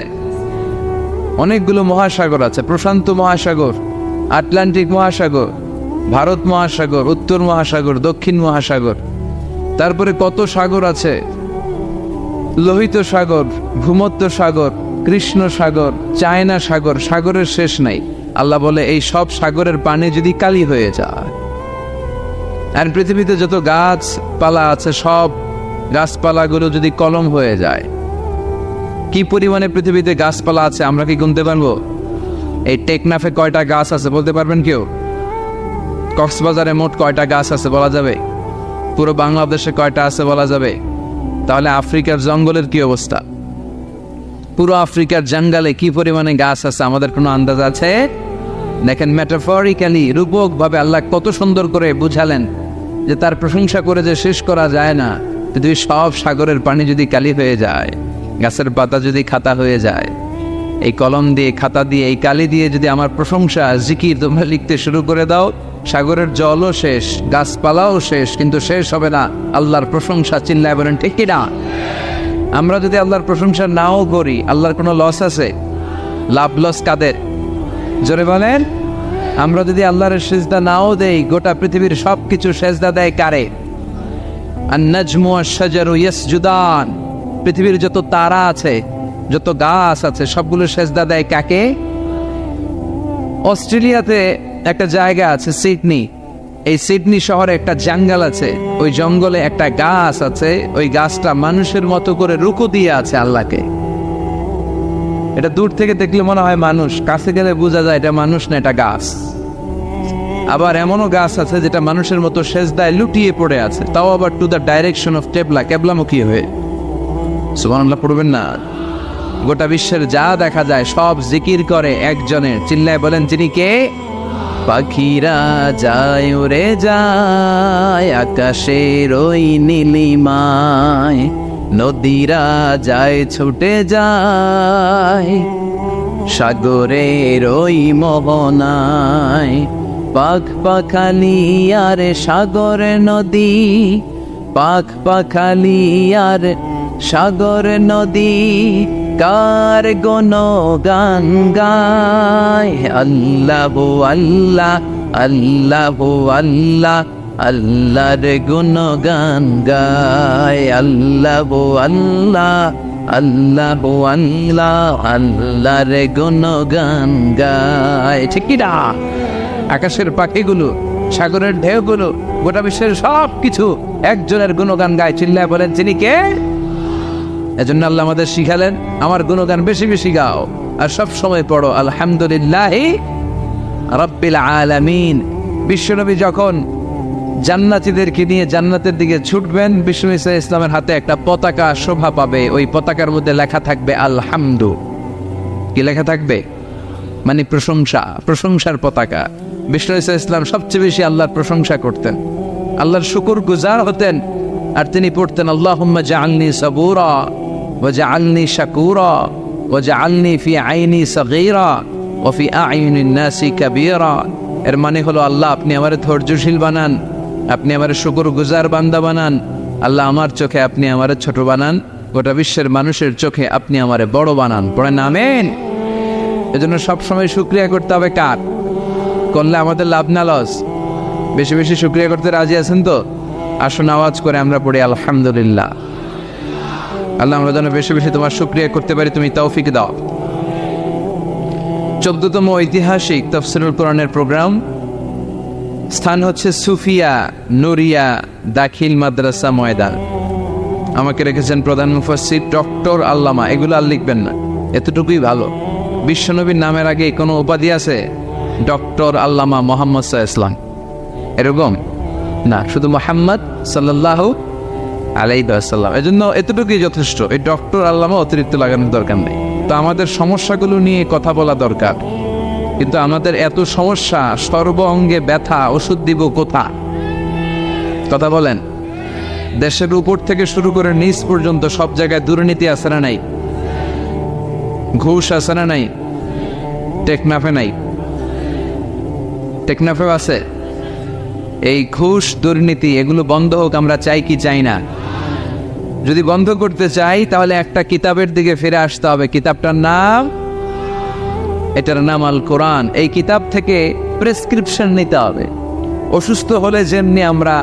অনেকগুলো মহাসাগর আছে। প্রশান্ত মহাসাগর, আটলান্টিক মহাসাগর, ভারত মহাসাগর, উত্তর মহাসাগর, দক্ষিণ মহাসাগর। তারপরে কত সাগর আছে, লোহিত সাগর, ভূমধ্য সাগর, কৃষ্ণ সাগর, চায়না সাগর, সাগরের শেষ নাই। আল্লাহ বলে এই সব সাগরের পানি যদি কালি হয়ে যায়, আর পৃথিবীতে যত গাছপালা আছে সব গাছপালাগুলো যদি কলম হয়ে যায়, কি পরিমাণে পৃথিবীতে গাছপালা আছে আমরা কি গুনতে পারবো? এই টেকনাফে কয়টা গাছ আছে বলতে পারবেন কেউ? কক্সবাজারে মোট কয়টা গাছ আছে বলা যাবে? পুরো বাংলাদেশে কয়টা আছে বলা যাবে? তাহলে আফ্রিকার জঙ্গলের কি অবস্থা? পুরো আফ্রিকার জঙ্গলে কি পরিমাণে গাছ আছে আমাদের কোনো আন্দাজ আছে? দেখেন, মেটাফরিক্যালি, রূপক ভাবে আল্লাহ কত সুন্দর করে বুঝালেন যে তার প্রশংসা করে যে শেষ করা যায় না। পৃথিবীর সব সাগরের পানি যদি কালি হয়ে যায়, গাছের পাতা যদি খাতা হয়ে যায়, এই কলম দিয়ে, খাতা দিয়ে, এই কালি দিয়ে যদি আমার প্রশংসা, জিকির তোমরা লিখতে শুরু করে দাও, সাগরের জলও শেষ, গাছপালাও শেষ, কিন্তু শেষ হবে না আল্লাহর প্রশংসা। চিল্লায় বলেন ঠিক কিনা? আমরা যদি আল্লাহর প্রশংসা নাও করি, আল্লাহর কোনো লস আছে? লাভ লস কাদের? জোরে বলেন। আমরা যদি আল্লাহর সেজদা নাও দেই, গোটা পৃথিবীর সবকিছু সেজদা দেয় কারে? আন-নাজমু ওয়াশ-শাজারু ইয়াসজুদান। পৃথিবীর যত তারা আছে, যত গাছ আছে, সবগুলো সেজদা দেয় কাকে? অস্ট্রেলিয়াতে একটা জায়গা আছে সিডনি, এই সিডনি শহরে একটা জঙ্গল আছে, ওই জঙ্গলে একটা গাছ আছে, ওই গাছটা মানুষের মতো করে রুকু দিয়ে আছে আল্লাহকে। এটা দূর থেকে দেখলে মনে হয় মানুষ, কাছে গেলে বোঝা যায় এটা মানুষ না, এটা গাছ। আবার এমনও গাছ আছে যেটা মানুষের মতো সেজদায় লুটিয়ে পড়ে আছে, তাও আবার টু দ্য ডাইরেকশন অফ কেবলা, কেবলামুখী হয়ে। সুবহানাল্লাহ পড়বেন না? গোটা বিশ্বের যা দেখা যায় সব জিকির করে একজনের, চিল্লায় বলেন যিনি কে? পাখিরা যায় উড়ে যায় আকাশের ওই নীলিমায়, নদীরা যায় ছুটে যায় সাগরের ওই মোহনায়, পাখ পাখালি আর সাগর নদী, পাখ পাখালি আর সাগর নদী, কার গুণগান গায় আল্লাহ আল্লাহ আল্লাহ আল্লাহ, আল্লাহর গুণগান গায় আল্লাহ আল্লাহ আল্লাহ আল্লাহ, আল্লাহর গুণগান গায়। ঠিক কি না? আকাশের পাখিগুলো, সাগরের ঢেউগুলো, গোটা বিশ্বের সব কিছু একজনের গুণগান গায়, চিল্লায় বলেন যিনি কে? এজন্য আল্লাহ আমাদের শিখালেন আমার গুণগান বেশি বেশি গাও, আর সব সময় পড়ো আলহামদুলিল্লাহি রাব্বিল আলামিন। বিশ্বনবী যখন জান্নাতীদেরকে নিয়ে জান্নাতের দিকে ছুটবেন, বিশ্বনবী সাল্লাল্লাহু আলাইহি ওয়াসাল্লামের হাতে একটা পতাকা শোভা পাবে, ওই পতাকার মধ্যে লেখা থাকবে আলহামদু। কি লেখা থাকবে? মানে প্রশংসা, প্রশংসার পতাকা। বিশ্বনবী সাল্লাল্লাহু আলাইহি ওয়াসাল্লাম সবচেয়ে বেশি আল্লাহর প্রশংসা করতেন, আল্লাহর শুকর গুজার হতেন, আর তিনি পড়তেন আল্লাহুম্মা জাআলনি সাবুরা ওয়া জাআলনি শাকুরা ওয়া জাআলনি ফি আইনি সাগীরা ওয়া ফি আ'ইনিন নাসি কাবীরা। এর মানে হলো আল্লাহ আপনি আমারে ধৈর্যশীল বানান, আপনি আমারে শুকর গুজার বান্দা বানান, আল্লাহ আমার চোখে আপনি আমারে ছোট বানান, গোটা বিশ্বের মানুষের চোখে আপনি আমারে বড় বানান। পড়েন আমিন। এজন্য সবসময় শুকরিয়া করতে হবে। কার করলে আমাদের লাভ না লস? বেশি বেশি শুকরিয়া করতে রাজি আছেন তো? আসুন আওয়াজ করে আমরা পড়ি আলহামদুলিল্লাহ। আল্লাহ আমরা যেন বেশি বেশি তোমার শুকরিয়া করতে পারি, তুমি তৌফিক দাও। 14তম ঐতিহাসিক তাফসীরুল কোরআনের প্রোগ্রাম। স্থান হচ্ছে সুফিয়া নুরিয়া দাখিল মাদ্রাসা ময়দান। আমাকে রেখেছেন প্রধান মুফাসসির ডক্টর আল্লামা। এগুলো আর লিখবেন না, এতটুকুই ভালো। বিশ্বনবীর নামের আগে কোনো উপাধি আছে? ডক্টর আল্লামা মোহাম্মদ সাল্লাল্লাহু আলাইহি ওয়াসাল্লাম, এরকম না, শুধু মুহাম্মদ সাল্লাল্লাহু আলাইহি ওয়াসাল্লাম। এজন্য এতটুকুই যথেষ্ট। এই ডক্টর আল্লামা অতিরিক্ত লাগানোর দরকার নেই। তো আমাদের সমস্যাগুলো নিয়ে কথা বলা দরকার, কিন্তু আমাদের এত সমস্যা, সর্ব অঙ্গে ব্যথা, ওষুধ দিব কোথা? কথা বলেন। দেশের উপর থেকে শুরু করে নিচ পর্যন্ত সব জায়গায় দুর্নীতি আছে না নাই? ঘুষ আছে না নাই? টেকনাফে নাই? টেকনাফেও আছে। এই ঘুষ দুর্নীতি এগুলো বন্ধ হোক আমরা চাই কি চাই না? যদি বন্ধ করতে চাই তাহলে একটা কিতাবের দিকে ফিরে আসতে হবে। কিতাবটার নাম, এটার নাম আল কোরআন। এই কিতাব থেকে প্রেসক্রিপশন নিতে হবে। অসুস্থ হলে যেমনি আমরা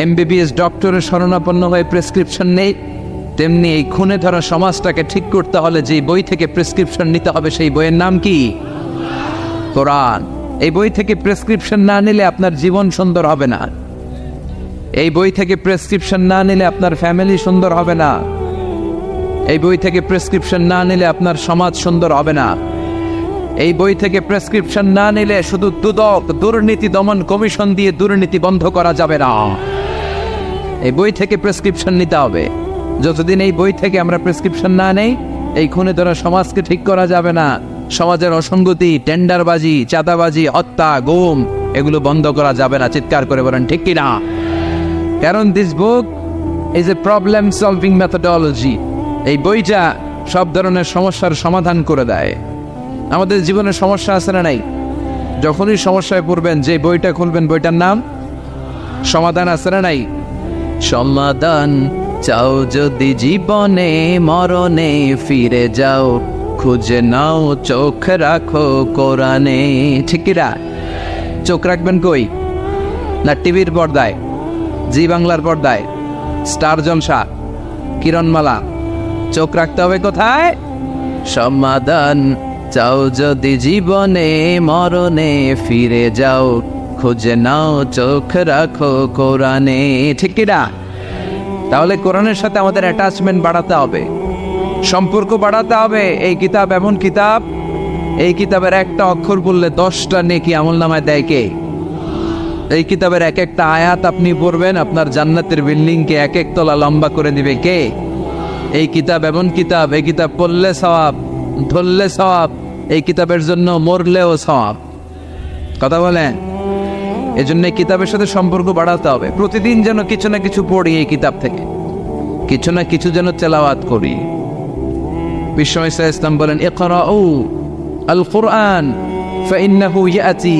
এমবিবিএস ডক্টরের শরণাপন্ন হয়ে প্রেসক্রিপশন নেই, তেমনি এই খুনে ধরা সমাজটাকে ঠিক করতে হলে যে বই থেকে প্রেসক্রিপশন নিতে হবে, সেই বইয়ের নাম কি? কোরআন। এই বই থেকে প্রেসক্রিপশন না নিলে আপনার জীবন সুন্দর হবে না। এই বই থেকে প্রেসক্রিপশন না নিলে আপনার ফ্যামিলি সুন্দর হবে না। এই বই থেকে প্রেসক্রিপশন না নিলে আপনার সমাজ সুন্দর হবে না। এই বই থেকে প্রেসক্রিপশন না নিলে শুধু দুদক দুর্নীতি দমন কমিশন দিয়ে দুর্নীতি বন্ধ করা যাবে না। এই বই থেকে প্রেসক্রিপশন নিতে হবে। যতদিন এই বই থেকে আমরা প্রেসক্রিপশন না নেই, এই খুনে ধরা সমাজকে ঠিক করা যাবে না। সমাজের অসঙ্গতি, টেন্ডারবাজি, চাঁদাবাজি, হত্যা, গুম এগুলো বন্ধ করা যাবে না। চিৎকার করে বলেন ঠিক কিনা? কারণ this book is a problem solving methodology. এই বইটা সব ধরনের সমস্যার সমাধান করে দেয়। আমাদের জীবনে সমস্যা আছে না নাই? যখনই সমস্যায় পড়বেন যে বইটা খুলবেন, বইটার নাম সমাধান আছে না নাই? সমাধান চাও যদি জীবনে, মরণে ফিরে যাও, খুঁজে নাও চোখ রাখো কোরআনে। ঠিক কিনা? চোখ রাখবেন কই? না টিভির পর্দায়, জি বাংলার পর্দায়, স্টার জলসা, কিরণমালা, চোখ রাখতে হবে কোথায়? সমাধান চাও যদি জীবনে মরণে, ফিরে যাও খুঁজে নাও চোখ রাখো কোরআনে। ঠিক কিনা? তাহলে কোরআনের সাথে আমাদের অ্যাটাচমেন্ট বাড়াতে হবে, সম্পর্ক বাড়াতে হবে। এই কিতাব এমন কিতাব, এই কিতাবের একটা অক্ষর বললে 10টা নেকি আমলনামায় দেয় কে? এই কিতাবের এক একটা আয়াত আপনি পড়বেন, আপনার জান্নাতের বিল্ডিংকে এক এক তলা লম্বা করে দিবে কে? এই কিতাব এমন কিতাব, এই কিতাব পড়লে সওয়াব, ধরলে সওয়াব, এই কিতাবের জন্য মরলেও সওয়াব। কথা বলেন? এই জন্য কিতাবের সাথে সম্পর্ক বাড়াতে হবে। প্রতিদিন যেন কিছু না কিছু পড়ি, এই কিতাব থেকে কিছু না কিছু যেন তেলাওয়াত করি। বিশ্বনবী সাল্লাল্লাহু আলাইহি ওয়াসাল্লাম বলেন, ইকরাউ আল কুরআন ফাইন্নাহু ইয়াতি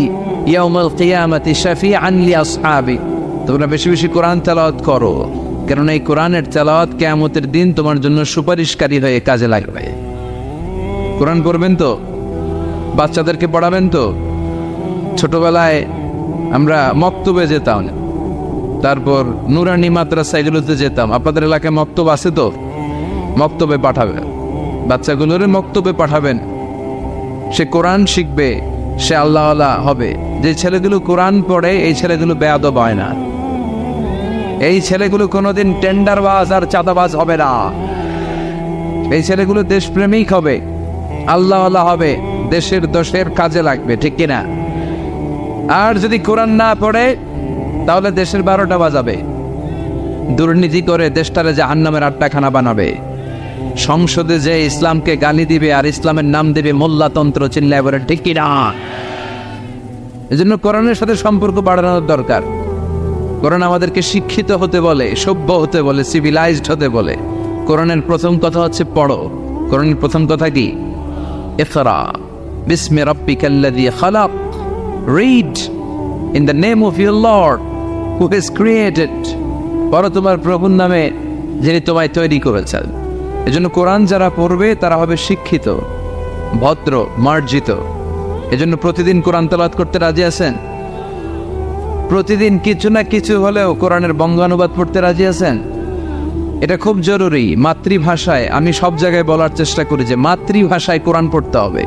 ইয়াউমাল কিয়ামাতি শাফিআন লিআসহাবি। তোমরা বেশি বেশি কোরআন তেলাওয়াত করো, কারণ এই কোরআনের তেলাওয়াত কিয়ামতের দিন তোমার জন্য সুপারিশকারী হয়ে কাজে লাগবে। কোরআন পড়বেন তো? বাচ্চাদেরকে পড়াবেন তো? ছোটবেলায় আমরা মক্তবে যেতাম, তারপর নুরানি মাদ্রাসা এগুলোতে যেতাম। আপনাদের এলাকায় মক্তব আছে তো? মক্তবে পাঠাবেন বাচ্চাগুলোরে, মক্তবে পাঠাবেন। সে কোরআন শিখবে, সে আল্লাহওয়ালা হবে। যে ছেলেগুলো কোরআন পড়ে, এই ছেলেগুলো বেয়াদব হয় না। এই ছেলেগুলো কোনোদিন টেন্ডারবাজ আর চাঁদাবাজ হবে না। এই ছেলেগুলো দেশপ্রেমিক হবে, আল্লাহওয়ালা হবে, দেশের দোষের কাজে লাগবে। ঠিক কিনা? আর যদি কোরআন না পড়ে, তাহলে দেশের 12টা বাজাবে, দুর্নীতি করে দেশটারে জাহান্নামের আড্ডাখানা বানাবে। সংসদে যে ইসলামকে গালি দিবে আর ইসলামের নাম দেবে মোল্লাতন্ত্র, চিল্লায় বলে। ঠিক কিনা? এজন্য কোরআনের সাথে সম্পর্ক বাড়ানোর দরকার। কোরআন আমাদেরকে শিক্ষিত হতে বলে, সভ্য হতে বলে, সিভিলাইজড হতে বলে। কোরআনের প্রথম কথা হচ্ছে পড়ো। কোরআনের প্রথম কথা কি? ইকরা বিসমি রাব্বিকাল্লাযী খালাক। Read in the name of your Lord who has created. পড়ো তোমার প্রভুর নামে, যিনি তোমায় তৈরি করেছেন। এজন্য কোরআন যারা পড়বে তারা হবে শিক্ষিত, ভদ্র, মার্জিত। এজন্য প্রতিদিন কোরআন তেলাওয়াত করতে রাজি আছেন? প্রতিদিন কিছু না কিছু হলেও কোরআনের বঙ্গানুবাদ পড়তে রাজি আছেন? এটা খুব জরুরি। মাতৃভাষায়, আমি সব জায়গায় বলার চেষ্টা করি যে মাতৃভাষায় কোরআন পড়তে হবে,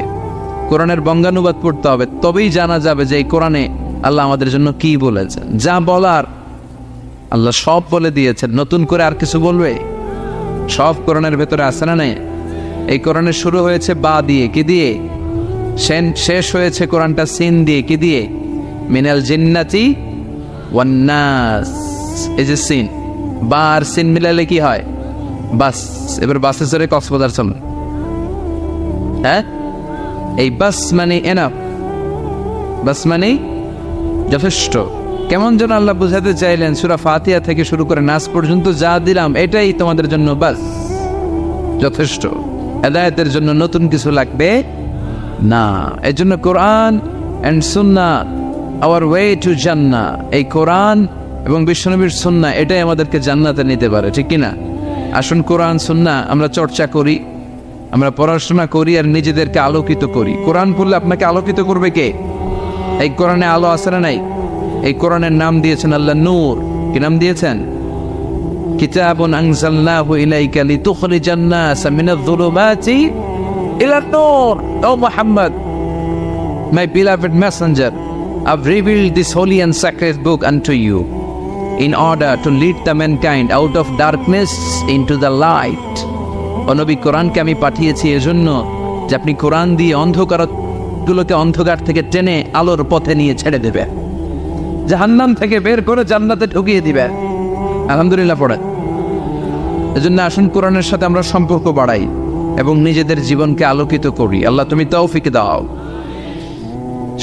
কোরআনের বঙ্গানুবাদ পড়তে হবে। তবেই জানা যাবে যে এই কোরআনে আল্লাহ আমাদের জন্য কি বলেছেন। যা বলার আল্লাহ সব বলে দিয়েছেন, নতুন করে আর কিছু বলবে? সব কোরআনের ভেতরে আছে না নেই? এই কোরআনের শুরু হয়েছে বা দিয়ে, কি দিয়ে? শেষ হয়েছে কোরআনটা সিন দিয়ে, কি দিয়ে? মিনাল জিন্নাতি ওয়ান নাস। এই যে সিন, বা আর সিন মিলালে কি হয়? বাস। এবার বাসে চড়ে কক্সবাজার চলুন। হ্যাঁ, এই বাস মানে এনাফ, বাস মানে যথেষ্ট। কেমন যেন আল্লাহ বুঝাতে চাইলেন, সূরা ফাতিহা থেকে শুরু করে নাস পর্যন্ত যা দিলাম এটাই তোমাদের জন্য বাস, যথেষ্ট। হেদায়েতের জন্য নতুন কিছু লাগবে না। এর জন্য কোরআন and Sunnah hour way to জান্নাহ। এই কোরআন এবং বিশ্বনবীর সুন্নাহ এটাই আমাদেরকে জান্নাতে নিতে পারে। ঠিক কিনা? আসুন কোরআন সুন্নাহ আমরা চর্চা করি, আমরা পড়াশোনা করি আর নিজেদেরকে আলোকিত করি। কোরআন পড়লে আপনাকে আলোকিত করবে কে? এই কোরআনে আলো আছে না নাই? এই কোরআনের নাম দিয়েছেন আল্লাহ নূর। কি নাম দিয়েছেন? কিতাবুন আনজালনাহু ইলাইকা লিতুখরিজান নাসা মিনাজ-যুলুমাতি ইলান নূর। ও Muhammad, my beloved messenger, I've revealed this holy and sacred book unto you in order to lead the mankind out of darkness into the light. ও নবী, কোরআনকে আমি পাঠিয়েছি এজন্য যে আপনি কোরআন দিয়ে অন্ধকারগুলোকে অন্ধকার থেকে টেনে আলোর পথে নিয়ে ছেড়ে দেবে, জাহান্নাম থেকে বের করে জান্নাতে ঢুকিয়ে দিবে। আলহামদুলিল্লাহ পড়ে। এজন্য আসুন কোরআনের সাথে আমরা সম্পর্ক বাড়াই এবং নিজেদের জীবনকে আলোকিত করি। আল্লাহ তুমি তৌফিক দাও।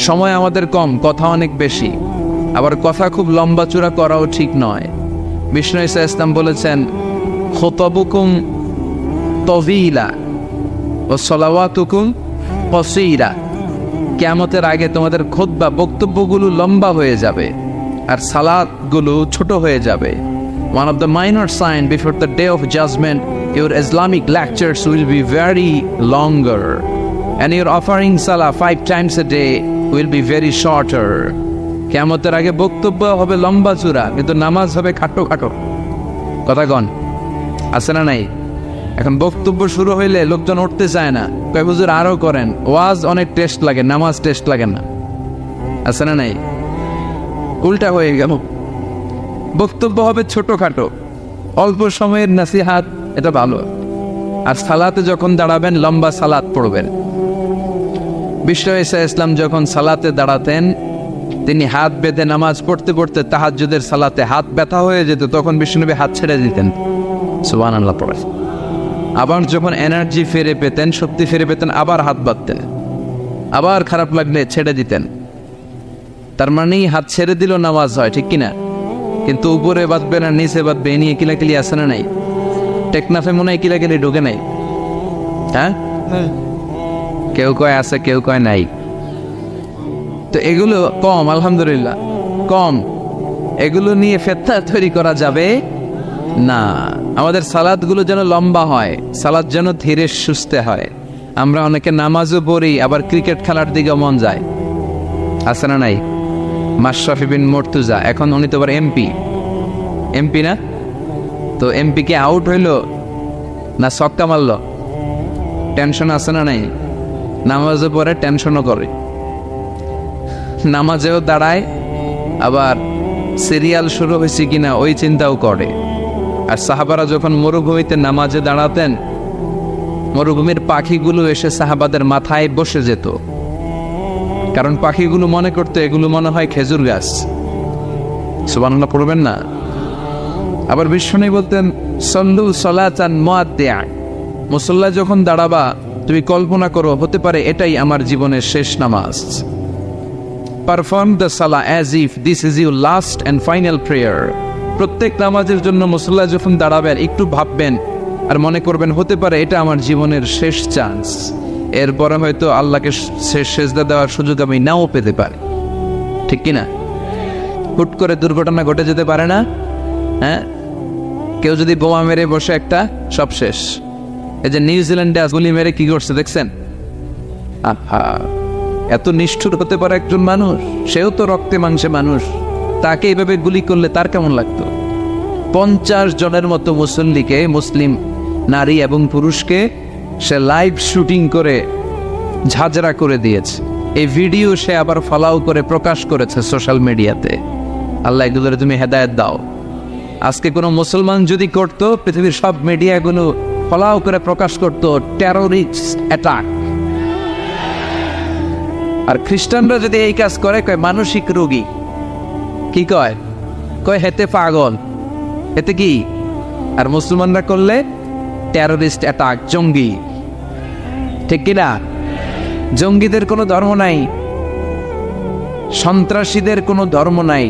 সময় আমাদের কম, কথা অনেক বেশি, আবার কথা খুব লম্বা চূড়া করাও ঠিক নয়। বিষ্ণু ঈসা ইসলাম বলেছেন, খুতবুকুম তভিলা ও সলাওয়াতুকুম কসীরা। কিয়ামতের আগে তোমাদের খুতবা, বক্তব্যগুলো লম্বা হয়ে যাবে আর সালাতগুলো ছোট হয়ে যাবে। One of the minor signs before the day of judgment, your Islamic lectures will be very longer, and your offering salah 5 times a day will be very shorter. কিয়ামতের আগে বক্তব্য হবে লম্বা চূড়া, কিন্তু নামাজ হবে খাটো খাটো। কথা কন, আছে না নাই? এখন বক্তব্য শুরু হইলে লোকজন উঠতে চায় না, কয় হুজুর আরো করেন, ওয়াজ অনেক টেস্ট লাগে, নামাজ টেস্ট লাগে না, আছে না নাই? উল্টা হয়ে গেল। বক্তব্য হবে ছোটখাটো, অল্প সময়ের নাসিহাত, এটা ভালো। আর সালাতে যখন দাঁড়াবেন লম্বা সালাত পড়বেন। বিশ্ব ঈসা ইসলাম যখন সালাতে দাঁড়াতেন, তিনি হাত বেঁধে নামাজ পড়তে পড়তে তাহাজ্জুদের সালাতে হাত ব্যথা হয়ে যেত, তখন বিষ্ণুনবী হাত ছেড়ে দিতেন, সুবহানাল্লাহ পড়ে। আবার যখন এনার্জি ফিরে পেতেন, শক্তি ফিরে পেতেন, আবার হাত বাঁধতেন, আবার খারাপ লাগলে ছেড়ে দিতেন। তার মানেই হাত ছেড়ে দিল নামাজ হয়, ঠিক কিনা? কিন্তু উপরে বাঁধবে না নিচে বাঁধবে, এ নিয়ে কিলাকিলি আছে না নাই? টেকনাফে মনে হয় কিলাকিলি ঢুকে নাই, হ্যাঁ? কেউ কয় আছে, কেউ কয় নাই। তো এগুলো কম, আলহামদুলিল্লাহ কম। এগুলো নিয়ে ফিতনা তৈরি করা যাবে না। আমাদের সালাদগুলো যেন লম্বা হয়, সালাদ যেন ধীরে সুস্থে হয়। আমরা অনেকে নামাজও পড়ি, আবার ক্রিকেট খেলার দিকে মন যায়, আছে না নাই? মাশরাফি বিন মুর্তজা, এখন উনি তো আবার এমপি না? তো এমপি কে আউট হইল না ছক্কা মারল, টেনশন আছে না নাই? নামাজও পড়ে, টেনশনও করে, নামাজেও দাঁড়ায়, আবার সিরিয়াল শুরু হয়েছে কিনা ওই চিন্তাও করে। আর সাহাবারা যখন মরুভূমিতে নামাজে দাঁড়াতেন, মরুভূমির পাখিগুলো এসে সাহাবাদের মাথায় বসে যেত, কারণ পাখিগুলো মনে করতো এগুলো মনে হয় খেজুর গাছ। সুবহানাল্লাহ পড়বেন না? আবার বিশ্বনবী বলতেন, সল্লু সলাতান মুআদ্দিআ, মুসল্লা যখন দাঁড়াবা তুমি কল্পনা করো হতে পারে এটাই আমার জীবনের শেষ নামাজ। Perform the Salah as if this is your last and final prayer. প্রত্যেক নামাজের জন্য মুসল্লা যখন দাঁড়াবেন একটু ভাববেন আর মনে করবেন হতে পারে এটা আমার জীবনের শেষ চান্স, এরপরে হয়তো আল্লাহকে শেষ সেজদা দেওয়ার সুযোগ আমি নাও পেতে পারি, ঠিক কিনা? হুট করে দুর্ঘটনা ঘটে যেতে পারে না? হ্যাঁ, কেউ যদি বোমা মেরে বসে একটা, সব শেষ। এই যে নিউজিল্যান্ডে গুলি মেরে কি করছে দেখছেন? আহা, এত নিষ্ঠুর হতে পারে একজন মানুষ, সেও তো রক্তে মাংসে মানুষ, তাকে এইভাবে গুলি করলে তার কেমন লাগতো? 50 জনের মতো মুসল্লিকে, মুসলিম নারী এবং পুরুষকে সে লাইভ শুটিং করে ঝাঁঝরা করে দিয়েছে। এই ভিডিও সে আবার ফলাও করে প্রকাশ করেছে সোশ্যাল মিডিয়াতে। আল্লাহ এগুলোরে তুমি হেদায়েত দাও। আজকে কোনো মুসলমান যদি করতো, পৃথিবীর সব মিডিয়াগুলো ফলাও করে প্রকাশ করতো টেররিস্ট অ্যাটাক। আর খ্রিস্টানরা যদি এই কাজ করে, কয় মানসিক রোগী। কি কয়? কয় হেতে পাগল, এতে কি? আর মুসলমানরা করলে টেররিস্ট অ্যাটাক, জঙ্গি, ঠিক কিনা? জঙ্গিদের কোনো ধর্ম নাই, সন্ত্রাসীদের কোনো ধর্ম নাই,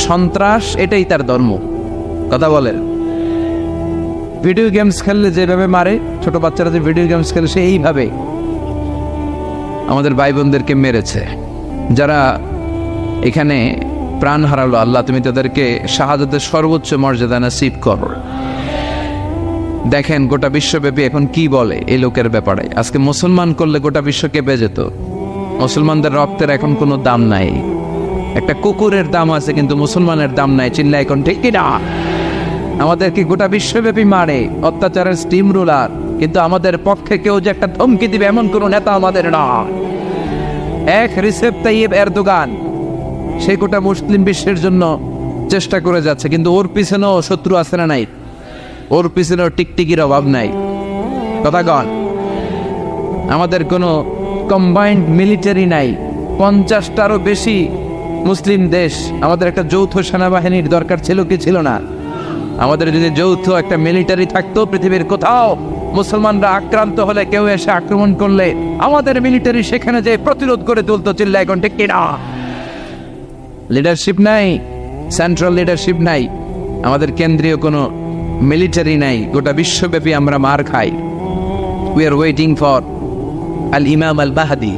সন্ত্রাস এটাই তার ধর্ম। কথা বলেন। ভিডিও গেমস খেললে যেভাবে মারে, ছোট বাচ্চারা যে ভিডিও গেমস খেলে সে এইভাবে আমাদের ভাই বোনদেরকে মেরেছে। যারা এখানে প্রাণ হারালো, আল্লাহ তুমি তাদেরকে শাহাদাতের সর্বোচ্চ মর্যাদা নসিব করো। দেখেন গোটা বিশ্বব্যাপী এখন কি বলে এই লোকের ব্যাপারে। আজকে মুসলমান করলে গোটা বিশ্ব কেঁপে যেত। মুসলমানদের রক্তের এখন কোনো দাম নাই। একটা কুকুরের দাম আছে কিন্তু মুসলমানের দাম নাই, চিল্লা এখন ঠিক কিনা? আমাদেরকে গোটা বিশ্বব্যাপী মারে, অত্যাচারের স্টিম রুলার, কিন্তু আমাদের পক্ষে কেউ যে একটা ধমকি দিবে এমন কোন নেতা আমাদের না। এক রিসেপ তাইয়েব এরদোগান, সে গোটা মুসলিম বিশ্বের জন্য চেষ্টা করে যাচ্ছে, কিন্তু ওর পিছনেও শত্রু আছে না নাই? ওর পিছনেও টিকটিকির অভাব নাই। কথা কন। আমাদের কোনো কম্বাইন্ড মিলিটারি নাই। 50টারও বেশি মুসলিম দেশ, আমাদের একটা যৌথ সেনাবাহিনীর দরকার ছিল কি ছিল না? আমাদের যদি যৌথ একটা মিলিটারি থাকতো, পৃথিবীর কোথাও মুসলমানরা আক্রান্ত হলে, কেউ এসে আক্রমণ করলে আমাদের মিলিটারি সেখানে যে প্রতিরোধ করে তুলতো, চিল্লা এখন ঠিক কিনা? লিডারশিপ নাই, সেন্ট্রাল লিডারশিপ নাই, আমাদের কেন্দ্রীয় কোনো মিলিটারি নাই। গোটা বিশ্বব্যাপী আমরা মার খাই। উই আর ওয়েটিং ফর আল ইমাম আল মাহদি।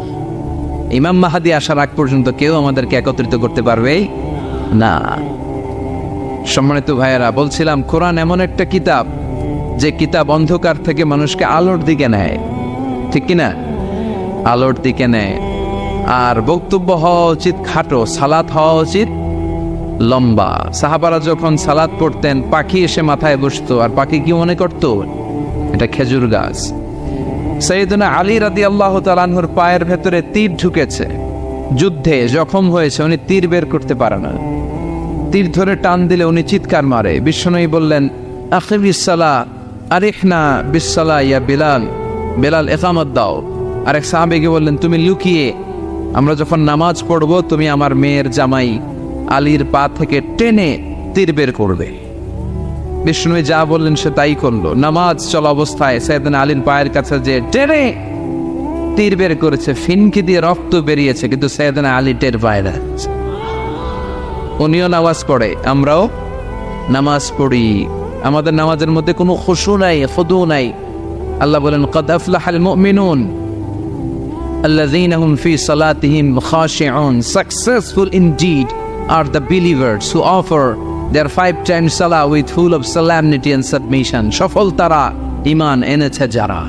ইমাম মাহদি আসার আগ পর্যন্ত কেউ আমাদেরকে একত্রিত করতে পারবে না। সম্মানিত ভাইয়েরা, বলছিলাম কোরআন এমন একটা কিতাব যে কিতাব অন্ধকার থেকে মানুষকে আলোর দিকে নেয়, ঠিক কিনা? আলোর দিকে নেয়। আর বক্তব্য হওয়া উচিত খাটো, সালাত হওয়া উচিত লম্বা। সাহাবারা যখন সালাত পড়তেন, পাখি এসে মাথায় বসতো, আর পাখি কি মনে করতো? এটা খেজুর গাছ। সাইয়েদনা আলী রাদিয়াল্লাহু তাআলা আনহুর পায়ের ভেতরে তীর ঢুকেছে, যুদ্ধে জখম হয়েছে, উনি তীর বের করতে পারে না। তীর ধরে টান দিলে উনি চিৎকার মারে। বিশ্বনবী বললেন, আকিমিস সালাহ আরিহনা বিসসালাহ ইয়া বিলাল, বেলাল ইকামত দাও। আরেক সাহাবীকে বললেন, তুমি লুকিয়ে আমরা যখন নামাজ পড়ব তুমি আমার মেয়ের জামাই আলীর পা থেকে টেনে তীর বের করবে। বিষ্ণু যা বললেন সে তাই করলো। নামাজ চলা অবস্থায় সাইয়েদনা আলীর পায়ের কাছে যে টেনে তীর বের করেছে, ফিনকি দিয়ে রক্ত বেরিয়েছে, কিন্তু সাইয়েদনা আলী টের পায় না। উনিও নামাজ পড়ে, আমরাও নামাজ পড়ি, আমাদের নামাজের মধ্যে কোনো খুশু নাই, খুদু নাই। আল্লাহ বলেন, ক্বাদ আফলাহাল মুমিনুন আল্লাযীনা হুম ফী সালাতিহিম খাশিউন, successful indeed are the believers who offer their 5 times salah with full of solemnity and submission. সফল তারা, ঈমান এনেছে যারা।